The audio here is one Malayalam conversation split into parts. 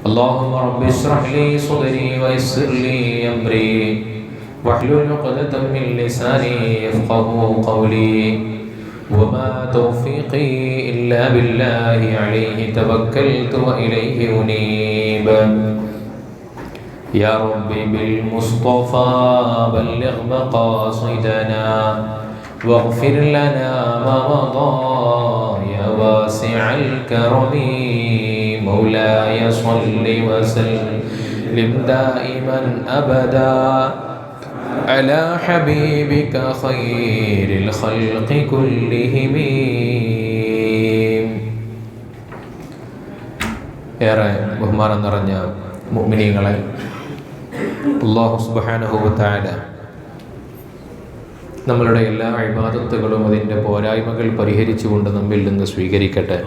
اللهم رب اشرح لي صدري ويسر لي أمري واحلل عقدة من لساني يفقهوا قولي وما توفيقي إلا بالله عليه توكلت وإليه أنيب. يا ربي بالمصطفى بلغ مقاصدنا واغفر لنا ما مضى يا واسع الكرم. مولاي صل وسلم دائما أبدا على حبيبك خير الخلق كلهم. ഏറെ ബഹുമാനം നിറഞ്ഞ മുഅ്മിനീങ്ങളെ, അല്ലാഹു സുബ്ഹാനഹു വ തആല നമ്മളുടെ എല്ലാ ഇബാദത്തുകളും അതിൻ്റെ പോരായ്മകൾ പരിഹരിച്ചുകൊണ്ട് നമ്മിൽ നിന്ന് സ്വീകരിക്കട്ടെ.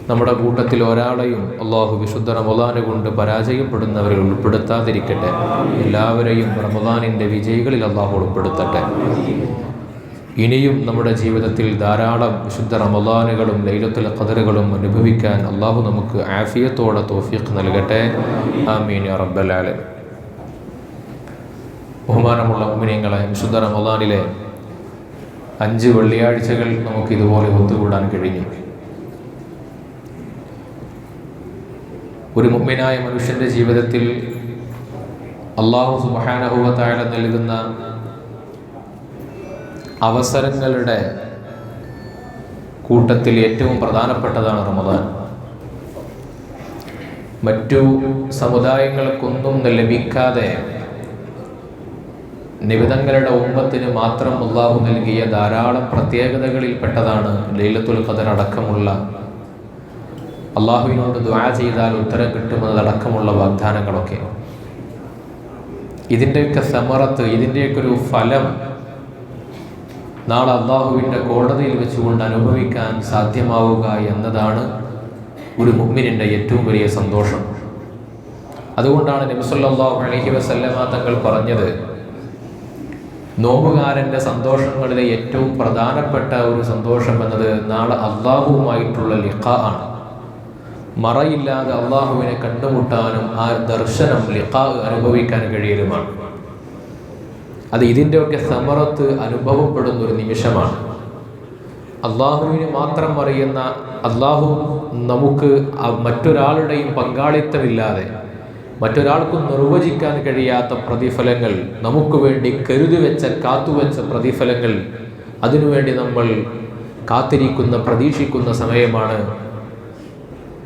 നമ്മുടെ കൂട്ടത്തിൽ ഒരാളെയും അള്ളാഹു വിശുദ്ധ റമദാന് കൊണ്ട് പരാജയപ്പെടുന്നവരിൽ ഉൾപ്പെടുത്താതിരിക്കട്ടെ. എല്ലാവരെയും റമദാനിൻ്റെ വിജയികളിൽ അള്ളാഹു ഉൾപ്പെടുത്തട്ടെ. ഇനിയും നമ്മുടെ ജീവിതത്തിൽ ധാരാളം വിശുദ്ധ റമദാനുകളും ലൈലത്തുൽ ഖദറുകളും അനുഭവിക്കാൻ അള്ളാഹു നമുക്ക് ആഫിയത്തോടെ തൗഫീഖ് നൽകട്ടെ. ആമീൻ യാ റബ്ബൽ ആലമീൻ. ബഹുമാനമുള്ള മുഅ്മിനീങ്ങളെ, വിശുദ്ധ റമദാനിലെ 5 വെള്ളിയാഴ്ചകൾ നമുക്ക് ഇതുപോലെ ഒത്തുകൂടാൻ കഴിഞ്ഞു. ഒരു മുഅ്മിനായ മനുഷ്യൻ്റെ ജീവിതത്തിൽ അല്ലാഹു സുബ്ഹാനഹു വ തആല നൽകുന്ന അവസരങ്ങളുടെ കൂട്ടത്തിൽ ഏറ്റവും പ്രധാനപ്പെട്ടതാണ് റമദാൻ. മറ്റു സമുദായങ്ങൾക്കൊന്നും ലഭിക്കാതെ നിബിതങ്ങളുടെ ഉമ്മത്തിന് മാത്രം അല്ലാഹു നൽകിയ ധാരാളം പ്രത്യേകതകളിൽപ്പെട്ടതാണ് ലൈലത്തുൽ ഖദർ അടക്കമുള്ള അള്ളാഹുവിനോട് ദുആ ചെയ്താൽ ഉത്തരം കിട്ടുന്നതടക്കമുള്ള വാഗ്ദാനങ്ങളൊക്കെ. ഇതിൻ്റെയൊക്കെ സമറത്ത്, ഇതിൻ്റെയൊക്കെ ഒരു ഫലം നാളെ അള്ളാഹുവിൻ്റെ കോടതിയിൽ വെച്ചുകൊണ്ട് അനുഭവിക്കാൻ സാധ്യമാവുക എന്നതാണ് ഒരു മുഅ്മിനിൻ്റെ ഏറ്റവും വലിയ സന്തോഷം. അതുകൊണ്ടാണ് നബി സല്ലല്ലാഹു അലൈഹി വസല്ലമ തങ്ങൾ പറഞ്ഞത്, നോമ്പുകാരൻ്റെ സന്തോഷങ്ങളിലെ ഏറ്റവും പ്രധാനപ്പെട്ട ഒരു സന്തോഷം എന്നത് നാളെ അള്ളാഹുവുമായിട്ടുള്ള ലിഖാ ആണ്. മറയില്ലാതെ അള്ളാഹുവിനെ കണ്ടുമുട്ടാനും ആ ദർശനം ലിഖാ അനുഭവിക്കാൻ കഴിയലുമാണ്. അത് ഇതിൻ്റെയൊക്കെ സമറത്ത് അനുഭവപ്പെടുന്ന ഒരു നിമിഷമാണ്. അള്ളാഹുവിനെ മാത്രം അറിയുന്ന, അള്ളാഹു നമുക്ക് മറ്റൊരാളുടെയും പങ്കാളിത്തമില്ലാതെ മറ്റൊരാൾക്കും നിർവചിക്കാൻ കഴിയാത്ത പ്രതിഫലങ്ങൾ, നമുക്ക് വേണ്ടി കരുതി വെച്ച കാത്തുവെച്ച പ്രതിഫലങ്ങൾ, അതിനുവേണ്ടി നമ്മൾ കാത്തിരിക്കുന്ന പ്രതീക്ഷിക്കുന്ന സമയമാണ്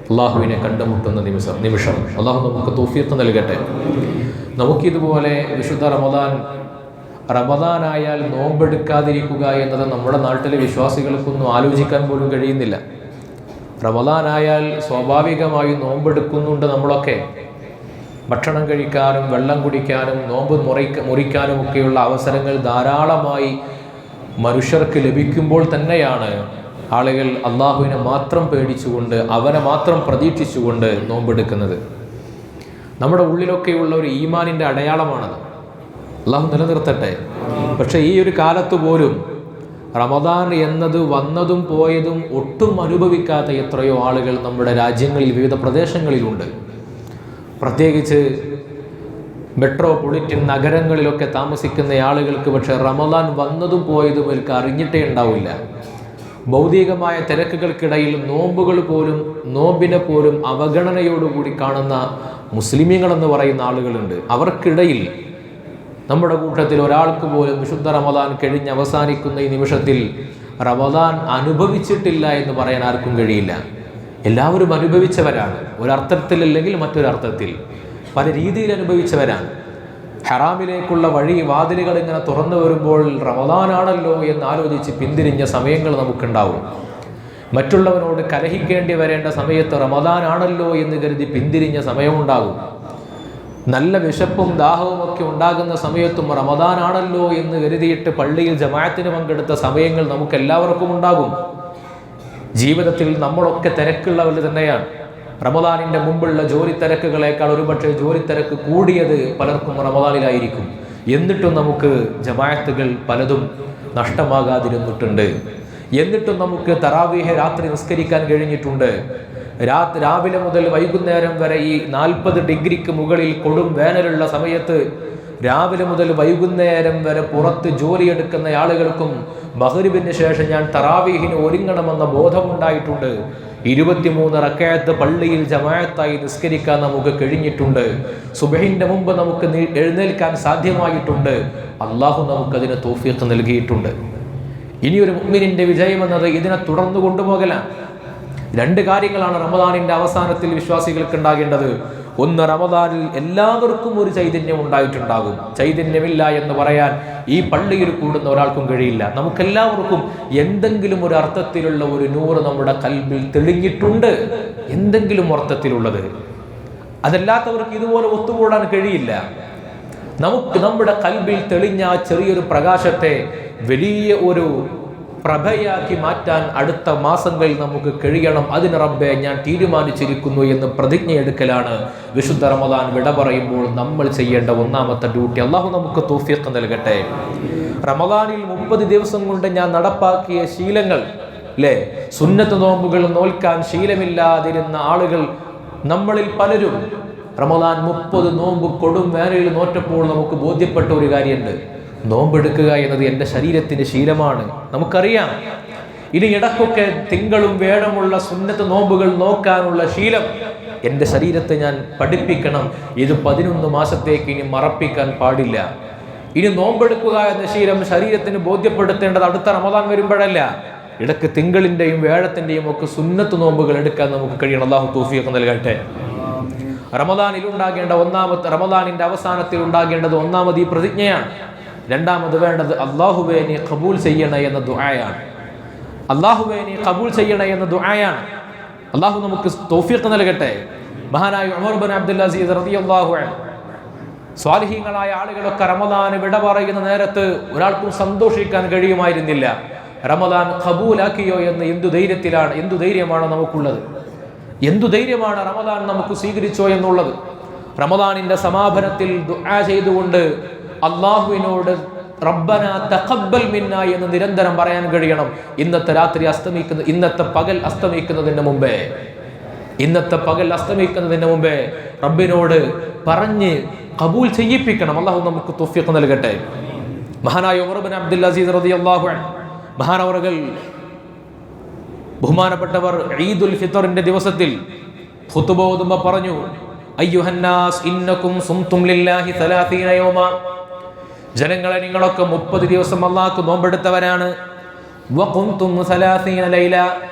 അള്ളാഹുവിനെ കണ്ടുമുട്ടുന്ന നിമിഷം. അള്ളാഹു നമുക്ക് തൗഫീഖ് നൽകട്ടെ. നമുക്കിതുപോലെ വിശുദ്ധ റമദാനായാൽ നോമ്പെടുക്കാതിരിക്കുക എന്നത് നമ്മുടെ നാട്ടിലെ വിശ്വാസികൾക്കൊന്നും ആലോചിക്കാൻ പോലും കഴിയുന്നില്ല. റമദാനായാൽ സ്വാഭാവികമായും നോമ്പെടുക്കുന്നുണ്ട്. നമ്മളൊക്കെ ഭക്ഷണം കഴിക്കാനും വെള്ളം കുടിക്കാനും നോമ്പ് മുറിക്കാനും ഒക്കെയുള്ള അവസരങ്ങൾ ധാരാളമായി മനുഷ്യർക്ക് ലഭിക്കുമ്പോൾ തന്നെയാണ് ആളുകൾ അള്ളാഹുവിനെ മാത്രം പേടിച്ചുകൊണ്ട്, അവനെ മാത്രം പ്രതീക്ഷിച്ചുകൊണ്ട് നോമ്പെടുക്കുന്നത്. നമ്മുടെ ഉള്ളിലൊക്കെയുള്ള ഒരു ഈമാനിൻ്റെ അടയാളമാണത്. അള്ളാഹു നിലനിർത്തട്ടെ. പക്ഷേ ഈ ഒരു കാലത്ത് പോലും റമദാൻ എന്നത് വന്നതും പോയതും ഒട്ടും അനുഭവിക്കാത്ത എത്രയോ ആളുകൾ നമ്മുടെ രാജ്യങ്ങളിൽ, വിവിധ പ്രദേശങ്ങളിലുണ്ട്. പ്രത്യേകിച്ച് മെട്രോപൊളിറ്റൻ നഗരങ്ങളിലൊക്കെ താമസിക്കുന്ന ആളുകൾക്ക് പക്ഷേ റമദാൻ വന്നതും പോയതും അവർക്ക് അറിഞ്ഞിട്ടേ ഉണ്ടാവില്ല. ഭൗതികമായ തിരക്കുകൾക്കിടയിൽ നോമ്പിനെ പോലും അവഗണനയോടുകൂടി കാണുന്ന മുസ്ലിമീങ്ങളെന്ന് പറയുന്ന ആളുകളുണ്ട്. അവർക്കിടയിൽ നമ്മുടെ കൂട്ടത്തിൽ ഒരാൾക്ക് പോലും വിശുദ്ധ റമദാൻ കഴിഞ്ഞ് അവസാനിക്കുന്ന ഈ നിമിഷത്തിൽ റമദാൻ അനുഭവിച്ചിട്ടില്ല എന്ന് പറയാൻ ആർക്കും കഴിയില്ല. എല്ലാവരും അനുഭവിച്ചവരാണ്. ഒരർത്ഥത്തിലല്ലെങ്കിൽ മറ്റൊരർത്ഥത്തിൽ പല രീതിയിൽ അനുഭവിച്ചവരാണ്. ഹറാമിലേക്കുള്ള വാതിലുകൾ ഇങ്ങനെ തുറന്നു വരുമ്പോൾ റമദാനാണല്ലോ എന്ന് ആലോചിച്ച് പിന്തിരിഞ്ഞ സമയങ്ങൾ നമുക്കുണ്ടാവും. മറ്റുള്ളവനോട് കലഹിക്കേണ്ടി വരേണ്ട സമയത്ത് റമദാനാണല്ലോ എന്ന് കരുതി പിന്തിരിഞ്ഞ സമയമുണ്ടാകും. നല്ല വിശപ്പും ദാഹവും ഒക്കെ ഉണ്ടാകുന്ന സമയത്തും റമദാനാണല്ലോ എന്ന് കരുതിയിട്ട് പള്ളിയിൽ ജമാഅത്തിന് പങ്കെടുത്ത സമയങ്ങൾ നമുക്കെല്ലാവർക്കും ഉണ്ടാകും. ജീവിതത്തിൽ നമ്മളൊക്കെ തിരക്കുള്ളവർ തന്നെയാണ്. റമദാനിൻ്റെ മുമ്പുള്ള ജോലി തിരക്കുകളേക്കാൾ ഒരുപക്ഷെ ജോലി തിരക്ക് കൂടിയത് പലർക്കും റമദാനിലായിരിക്കും. എന്നിട്ടും നമുക്ക് ജമാഅത്തുകൾ പലതും നഷ്ടമാകാതിരുന്നിട്ടുണ്ട്. എന്നിട്ടും നമുക്ക് തറാവീഹ് രാത്രി നിസ്കരിക്കാൻ കഴിഞ്ഞിട്ടുണ്ട്. രാവിലെ മുതൽ വൈകുന്നേരം വരെ ഈ 40 ഡിഗ്രിക്ക് മുകളിൽ കൊടും വേനലുള്ള സമയത്ത് രാവിലെ മുതൽ വൈകുന്നേരം വരെ പുറത്ത് ജോലിയെടുക്കുന്ന ആളുകൾക്കും മഗ്‌രിബിന് ശേഷം ഞാൻ തറാവീഹിന് ഒരുങ്ങണമെന്ന ബോധമുണ്ടായിട്ടുണ്ട്. 23 റക്അത്ത് പള്ളിയിൽ ജമാഅത്തായി നിസ്കരിക്കാൻ നമുക്ക് കഴിഞ്ഞിട്ടുണ്ട്. സുബ്ഹിന്റെ മുമ്പ് നമുക്ക് എഴുന്നേൽക്കാൻ സാധ്യമായിട്ടുണ്ട്. അള്ളാഹു നമുക്കതിന് തൗഫീഖ് നൽകിയിട്ടുണ്ട്. ഇനിയൊരു മുഅ്മിനിന്റെ വിജയം എന്നത് ഇതിനെ തുടർന്നു കൊണ്ടുപോകലാണ്. 2 കാര്യങ്ങളാണ് റമദാനിന്റെ അവസാനത്തിൽ വിശ്വാസികൾക്ക് ഉണ്ടാകേണ്ടത്. ഒന്ന്, റമദാനിൽ എല്ലാവർക്കും ഒരു ചൈതന്യം ഉണ്ടായിട്ടുണ്ടാകും. ചൈതന്യമില്ല എന്ന് പറയാൻ ഈ പള്ളിയിൽ കൂടുന്ന ഒരാൾക്കും കഴിയില്ല. നമുക്കെല്ലാവർക്കും എന്തെങ്കിലും ഒരു അർത്ഥത്തിലുള്ള ഒരു നൂറ് നമ്മുടെ കൽബിൽ തെളിഞ്ഞിട്ടുണ്ട്, എന്തെങ്കിലും അർത്ഥത്തിലുള്ളത്. അതല്ലാത്തവർക്ക് ഇതുപോലെ ഒത്തുകൂടാൻ കഴിയില്ല. നമുക്ക് നമ്മുടെ കൽബിൽ തെളിഞ്ഞ ആ ചെറിയൊരു പ്രകാശത്തെ വലിയ ഒരു പ്രഭയാക്കി മാറ്റാൻ അടുത്ത മാസങ്ങളിൽ നമുക്ക് കഴിയണം. അതിന് റബ്ബേ ഞാൻ തീരുമാനിച്ചിരിക്കുന്നു എന്ന് പ്രതിജ്ഞയെടുക്കലാണ് വിശുദ്ധ റമദാൻ വിട പറയുമ്പോൾ നമ്മൾ ചെയ്യേണ്ട ഒന്നാമത്തെ ഡ്യൂട്ടി. അള്ളാഹു നമുക്ക് തൗഫീഖ് നൽകട്ടെ. റമദാനിൽ 30 ദിവസം കൊണ്ട് ഞാൻ നടപ്പാക്കിയ ശീലങ്ങൾ, സുന്നത്ത് നോമ്പുകൾ നോൽക്കാൻ ശീലമില്ലാതിരുന്ന ആളുകൾ നമ്മളിൽ പലരും റമദാൻ 30 നോമ്പ് കൊടും വേനലിൽ നോറ്റപ്പോൾ നമുക്ക് ബോധ്യപ്പെട്ട ഒരു കാര്യമുണ്ട്. നോമ്പെടുക്കുക എന്നത് എൻ്റെ ശരീരത്തിൻ്റെ ശീലമാണ്. നമുക്കറിയാം, ഇനി ഇടക്കൊക്കെ തിങ്കളും വേഴമുള്ള സുന്നത്ത് നോമ്പുകൾ നോക്കാനുള്ള ശീലം എൻ്റെ ശരീരത്തെ ഞാൻ പഠിപ്പിക്കണം. ഇത് 11 മാസത്തേക്ക് ഇനി മറപ്പിക്കാൻ പാടില്ല. ഇനി നോമ്പെടുക്കുക എന്ന ശീലം ശരീരത്തിന് ബോധ്യപ്പെടുത്തേണ്ടത് അടുത്ത റമദാൻ വരുമ്പോഴല്ല, ഇടക്ക് തിങ്കളിൻ്റെയും വേഴത്തിൻ്റെയും ഒക്കെ സുന്നത്ത് നോമ്പുകൾ എടുക്കാൻ നമുക്ക് കഴിയണം. അല്ലാഹു തൗഫീഖ് നൽകട്ടെ. റമദാനിന്റെ അവസാനത്തിൽ ഉണ്ടാകേണ്ടത് ഒന്നാമത് ഈ പ്രതിജ്ഞയാണ്. രണ്ടാമത് വേണ്ടത് അല്ലാഹുവേ നീ ഖബൂൽ ചെയ്യണേ എന്ന ദുആയാണ്. അല്ലാഹുവേ നീ ഖബൂൽ ചെയ്യണേ എന്ന ദുആയാണ്. അല്ലാഹു നമുക്ക് തൗഫീഖ് നൽകട്ടെ. മഹാനായ ഉമർ ഇബ്നു അബ്ദുൽ അസീസ് റളിയല്ലാഹു അൻഹു, സ്വാലിഹീങ്ങളായ ആളുകളൊക്കെ റമദാൻ വിട പറയുന്ന നേരത്ത് ഒരാൾക്കും സന്തോഷിക്കാൻ കഴിയുമായിരുന്നില്ല. റമദാൻ ഖബൂലാക്കിയോ എന്ന് എന്തു ധൈര്യമാണ് നമുക്കുള്ളത്? എന്തു ധൈര്യമാണ് റമദാൻ നമുക്ക് സ്വീകരിച്ചോ എന്നുള്ളത്? റമദാനിന്റെ സമാപനത്തിൽ ദുആ ചെയ്തുകൊണ്ട് അള്ളാഹുവിനോട് റബ്ബന തഖബ്ബൽ മിന്നാ എന്ന് നിരന്തരം പറയാൻ കഴിയണം. ഇന്നത്തെ പകൽ അസ്തമിക്കുന്നതിന് മുമ്പേ റബ്ബിനോട് പറഞ്ഞ് ഖബൂൽ ചെയ്യിപ്പിക്കണം. അള്ളാഹു നമുക്ക് തൗഫീഖ് നൽകട്ടെ. മഹാനായ ഉമർ ഇബ്നു അബ്ദുൽ അസീസ് റളിയല്ലാഹു അൻഹു മഹാനവറുകൾ, ബഹുമാനപ്പെട്ടവർ ഈദുൽ ഫിത്റിന്റെ ദിവസത്തിൽ ഖുതുബ ഓതുമ്പോൾ പറഞ്ഞു, അയ്യുഹന്നാസ് ഇന്നകും സുംതും ലില്ലാഹി 30 യൗമ, ജനങ്ങളെ നിങ്ങളൊക്കെ 30 ദിവസം അല്ലാഹുക്ക് നോമ്പെടുത്തവരാണ്. വഖുംതും 30 ലൈല,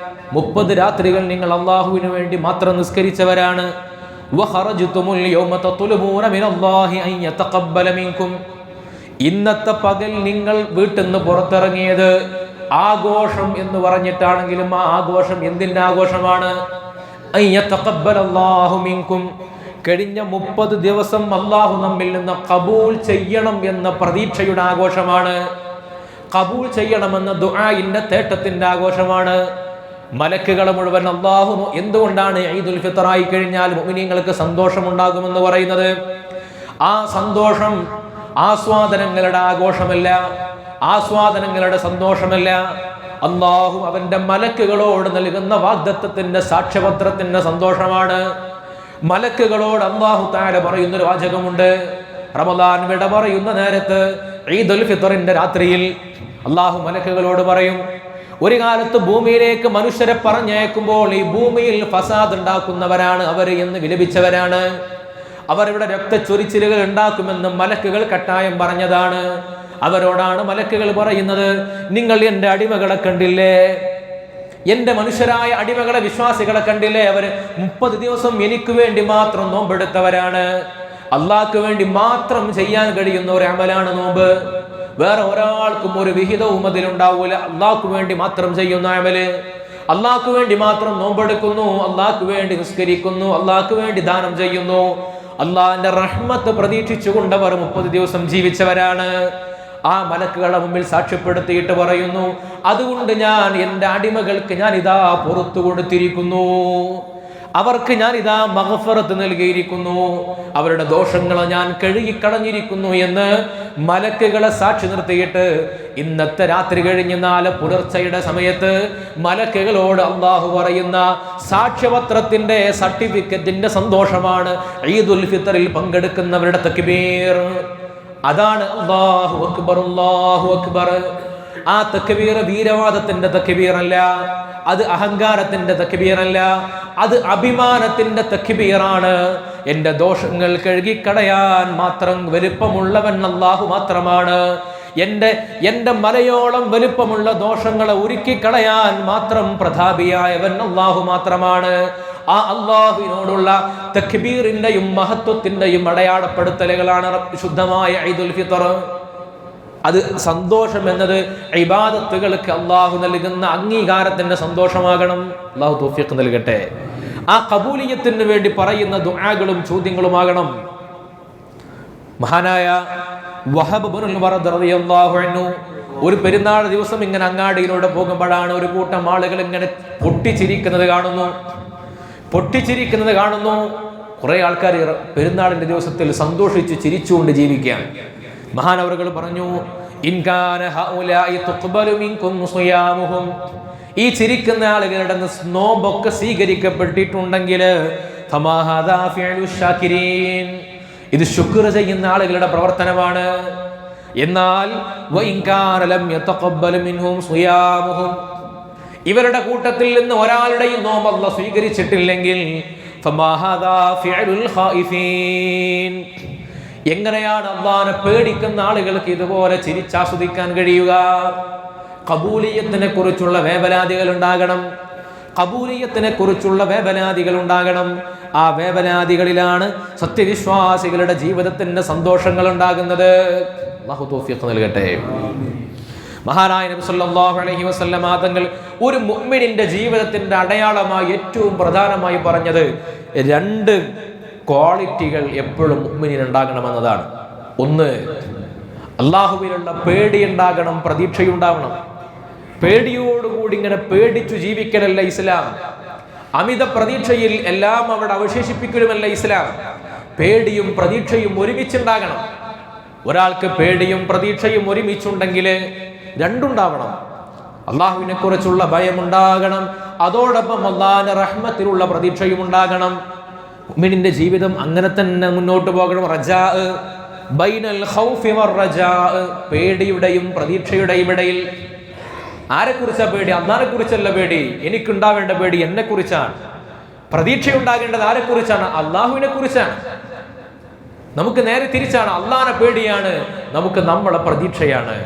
30 രാത്രികൾ നിങ്ങൾ അല്ലാഹുവിന് വേണ്ടി മാത്രം നിസ്കരിച്ചവരാണ്. വഖറജ്തുമുൽ യൗമ തത്ലുബൂന മിനല്ലാഹി അൻ യതഖബ്ബല മിൻകും, ഇന്നത്തെ പകൽ നിങ്ങൾ വീട്ടിൽ നിന്ന് പുറത്തിറങ്ങിയത് ആഘോഷം എന്ന് പറഞ്ഞിട്ടാണെങ്കിലും ആ ആഘോഷം എന്തിൻ്റെ ആഘോഷമാണ്? അൻ യതഖബ്ബലല്ലാഹു മിൻകും, കഴിഞ്ഞ 30 ദിവസം അല്ലാഹു നമ്മിൽ നിന്ന് ഖബൂൽ ചെയ്യണം എന്ന പ്രതീക്ഷയുടെ ആഘോഷമാണ്. ഖബൂൽ ചെയ്യണമെന്ന ദുആഇന്റെ തേട്ടത്തിന്റെ ആഘോഷമാണ്. മലക്കുകളെ മുഴുവൻ അല്ലാഹു എന്തുകൊണ്ടാണ് ഈദുൽ ഫിത്ർ ആയി കഴിഞ്ഞാൽ മുഅ്മിനീങ്ങൾക്ക് സന്തോഷമുണ്ടാകുമെന്ന് പറയുന്നത്? ആ സന്തോഷം ആസ്വാദനങ്ങളുടെ ആഘോഷമല്ല, ആസ്വാദനങ്ങളുടെ സന്തോഷമല്ല. അല്ലാഹു അവന്റെ മലക്കുകളോട് നൽകുന്ന വാഗ്ദത്തത്തിന്റെ സാക്ഷ്യപത്രത്തിന്റെ സന്തോഷമാണ്. മലക്കുകളോട് അല്ലാഹു തആല പറയുന്നൊരു വാചകമുണ്ട്. റമദാൻ വിട പറയുന്ന നേരത്ത് ഈദുൽ ഫിത്റിന്റെ രാത്രിയിൽ അല്ലാഹു മലക്കുകളോട് പറയും, ഒരു കാലത്ത് ഭൂമിയിലേക്ക് മനുഷ്യരെ പറഞ്ഞയക്കുമ്പോൾ ഈ ഭൂമിയിൽ ഫസാദ് ഉണ്ടാക്കുന്നവരാണ് അവർ എന്ന് വിലപിച്ചവരാണ്. അവരിവിടെ രക്തച്ചൊരിച്ചിലുകൾ ഉണ്ടാക്കുമെന്ന് മലക്കുകൾ കട്ടായം പറഞ്ഞതാണ്. അവരോടാണ് മലക്കുകൾ പറയുന്നത്, നിങ്ങൾ എൻ്റെ അടിമകളെ കണ്ടില്ലേ, എൻ്റെ മനുഷ്യരായ അടിമകളെ, വിശ്വാസികളെ കണ്ടില്ലേ? അവർ 30 ദിവസം എനിക്ക് വേണ്ടി മാത്രം നോമ്പെടുത്തവരാണ്. അള്ളാഹ്ക്ക് വേണ്ടി മാത്രം ചെയ്യാൻ കഴിയുന്ന ഒരു അമലാണ് നോമ്പ്. വേറെ ഒരാൾക്കും ഒരു വിഹിതവും അതിലുണ്ടാവൂല. അള്ളാഹ്ക്ക് വേണ്ടി മാത്രം ചെയ്യുന്ന അമല്, അള്ളാഹ്ക്ക് വേണ്ടി മാത്രം നോമ്പെടുക്കുന്നു, അള്ളാഹ്ക്ക് വേണ്ടി നിസ്കരിക്കുന്നു, അള്ളാഹ്ക്ക് വേണ്ടി ദാനം ചെയ്യുന്നു. അള്ളാഹിന്റെ റഹ്മത്ത് പ്രതീക്ഷിച്ചുകൊണ്ടവർ 30 ദിവസം ജീവിച്ചവരാണ്. ആ മലക്കുകളെ മുമ്പിൽ സാക്ഷ്യപ്പെടുത്തിയിട്ട് പറയുന്നു, അതുകൊണ്ട് ഞാൻ എൻ്റെ അടിമകൾക്ക് ഞാൻ ഇതാ പുറത്തു കൊടുത്തിരിക്കുന്നു. അവർക്ക് ഞാൻ ഇതാ മഗ്ഫിറത്ത് നൽകിയിരിക്കുന്നു, അവരുടെ ദോഷങ്ങളെ ഞാൻ കഴുകിക്കളഞ്ഞിരിക്കുന്നു എന്ന് മലക്കുകളെ സാക്ഷി നിർത്തിയിട്ട് ഇന്നത്തെ രാത്രി കഴിഞ്ഞ് നാളെ പുലർച്ചയുടെ സമയത്ത് മലക്കുകളോട് അള്ളാഹു പറയുന്ന സാക്ഷ്യപത്രത്തിന്റെ സർട്ടിഫിക്കറ്റിന്റെ സന്തോഷമാണ് ഈദുൽ ഫിത്തറിൽ പങ്കെടുക്കുന്നവരുടെ തക്ബീർ. അതാണ് അല്ലാഹു അക്ബർ, അല്ലാഹു അക്ബർ. ആ തക്ബീർ വീരവാദത്തിന്റെ തക്ബീറല്ല, അത് അഹങ്കാരത്തിന്റെ തക്ബീറല്ല, അത് അഭിമാനത്തിന്റെ തക്ബീറാണ്. എന്റെ ദോഷങ്ങൾ കഴുകിക്കളയാൻ മാത്രം വലുപ്പമുള്ളവൻ അല്ലാഹു മാത്രമാണ്. എന്റെ മലയോളം വലുപ്പമുള്ള ദോഷങ്ങളെ ഉരുക്കിക്കളയാൻ മാത്രം പ്രതാപിയായവൻ അല്ലാഹു മാത്രമാണ്. ആ അല്ലാഹുവിനോടുള്ള തക്ബീറിന്റെയും മഹത്വത്തിന്റെയും അടയാളപ്പെടുത്തലുകളാണ് ശുദ്ധമായ ഈദുൽ ഫിത്തർ. അത് സന്തോഷം എന്നത് ഇബാദത്തുകൾക്ക് അള്ളാഹു നൽകുന്ന അംഗീകാരത്തിന്റെ സന്തോഷമാകണം. അള്ളാഹു തൗഫീഖ് നൽകട്ടെ. ആ ഖബൂലിയത്തിന് വേണ്ടി പറയുന്ന ദുആകളും ചോദ്യങ്ങളുമാകണം. മഹാനായ വഹബ് ഇബ്നുൽ വറദ് റളിയല്ലാഹു അൻഹു ഒരു പെരുന്നാൾ ദിവസം ഇങ്ങനെ അങ്ങാടിയിലൂടെ പോകുമ്പോഴാണ് ഒരു കൂട്ടം ആളുകൾ ഇങ്ങനെ പൊട്ടിച്ചിരിക്കുന്നത് കാണുന്നു. കുറെ ആൾക്കാർ പെരുന്നാളിന്റെ ദിവസത്തിൽ സന്തോഷിച്ച് ചിരിച്ചുകൊണ്ട് ജീവിക്കുകയാണ്. മഹാനവറുകൾ പറഞ്ഞു, ഈ ചിരിക്കുന്ന ആളുകളുടെ സ്നോബൊക്കെ സ്വീകരിക്കപ്പെട്ടിട്ടുണ്ടെങ്കിൽ ഇത് ശുക്ർ ചെയ്യുന്ന ആളുകളുടെ പ്രവർത്തനമാണ്. എന്നാൽ ഇവരുടെ കൂട്ടത്തിൽ നിന്ന് ഒരാളുടെയും നോമ്പ് അല്ലാഹു സ്വീകരിച്ചിട്ടില്ലെങ്കിൽ എങ്ങനെയാണ് അള്ളാഹനെ പേടിക്കുന്ന ആളുകൾക്ക് ഇതുപോലെ ചിരിച്ചാസ്വദിക്കാൻ കഴിയുക? ഖബൂലിയത്തിനെ കുറിച്ചുള്ള വേവലാതികൾ ഉണ്ടാകണം. ആ വേവലാതികളിലാണ് സത്യവിശ്വാസികളുടെ ജീവിതത്തിന്റെ സന്തോഷങ്ങൾ ഉണ്ടാകുന്നത്. അല്ലാഹു തൗഫീഖ് നൽകട്ടെ. മഹാനായ നബി സല്ലല്ലാഹു അലൈഹി വസല്ലം തങ്ങൾ ഒരു മുഅ്മിനിന്റെ ജീവിതത്തിന്റെ അടയാളമായി ഏറ്റവും പ്രധാനമായി പറഞ്ഞത് 2 ക്വാളിറ്റികൾ എപ്പോഴും മുഅ്മിനിന് ഉണ്ടാകണമെന്നതാണ്. ഒന്ന്, അല്ലാഹുവിലുള്ള പേടി ഉണ്ടാകണം, പ്രതീക്ഷയുണ്ടാവണം. പേടിയോടുകൂടി ഇങ്ങനെ പേടിച്ചു ജീവിക്കലല്ല ഇസ്ലാം. അമിത പ്രതീക്ഷയിൽ എല്ലാം അവിടെ അവശേഷിപ്പിക്കലുമല്ല ഇസ്ലാം. പേടിയും പ്രതീക്ഷയും ഒരുമിച്ചുണ്ടാകണം. ഒരാൾക്ക് പേടിയും പ്രതീക്ഷയും ഒരുമിച്ചുണ്ടെങ്കിൽ രണ്ടുണ്ടാവണം. അള്ളാഹുവിനെ കുറിച്ചുള്ള ഭയമുണ്ടാകണം, അതോടൊപ്പം അള്ളാഹിന്റെ റഹ്മത്തിലുള്ള പ്രതീക്ഷയും ഉണ്ടാകണം. മുഅ്മിനിന്റെ ജീവിതം അങ്ങനെ തന്നെ മുന്നോട്ട് പോകണം. റജാ ബൈനൽ ഖൗഫി വറജാ, പേടിയുടെയും പ്രതീക്ഷയുടെയും ഇടയിൽ. ആരെക്കുറിച്ചാ പേടി? അള്ളാഹിനെ കുറിച്ചല്ല പേടി. എനിക്കുണ്ടാവേണ്ട പേടി എന്നെ കുറിച്ചാണ്. പ്രതീക്ഷ ഉണ്ടാകേണ്ടത് ആരെക്കുറിച്ചാണ്? അള്ളാഹുവിനെ കുറിച്ചാണ്. നമുക്ക് നേരെ തിരിച്ചാണ്. അള്ളാഹിനെ പേടിയാണ് നമുക്ക് നമ്മളെ പ്രതീക്ഷയാണ്.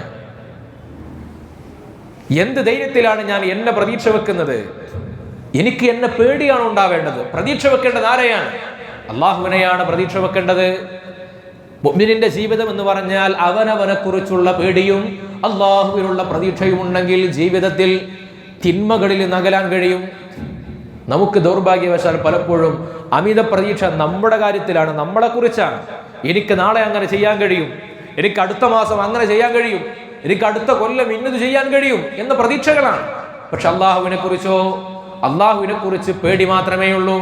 എന്ത് ധൈര്യത്തിലാണ് ഞാൻ എന്നെ പ്രതീക്ഷ വെക്കുന്നത്? എനിക്ക് എന്നെ പേടിയാണ് ഉണ്ടാവേണ്ടത്. പ്രതീക്ഷ വെക്കേണ്ടത് ആരെയാണ്? അള്ളാഹുവിനെയാണ് പ്രതീക്ഷ വെക്കേണ്ടത്. മുഅ്മിനിന്റെ ജീവിതം എന്ന് പറഞ്ഞാൽ അവനവനെ കുറിച്ചുള്ള പേടിയും അള്ളാഹുവിനുള്ള പ്രതീക്ഷയും ഉണ്ടെങ്കിൽ ജീവിതത്തിൽ തിന്മകളിൽ നകലാൻ കഴിയും. നമുക്ക് ദൗർഭാഗ്യവശാൽ പലപ്പോഴും അമിത പ്രതീക്ഷ നമ്മുടെ കാര്യത്തിലാണ്, നമ്മളെ കുറിച്ചാണ്. എനിക്ക് നാളെ അങ്ങനെ ചെയ്യാൻ കഴിയും, എനിക്ക് അടുത്ത മാസം അങ്ങനെ ചെയ്യാൻ കഴിയും, എനിക്ക് അടുത്ത കൊല്ലം ഇന്നത് ചെയ്യാൻ കഴിയും എന്ന പ്രതീക്ഷകളാണ്. പക്ഷെ അള്ളാഹുവിനെ കുറിച്ചോ? അള്ളാഹുവിനെ കുറിച്ച് പേടി മാത്രമേ ഉള്ളൂ.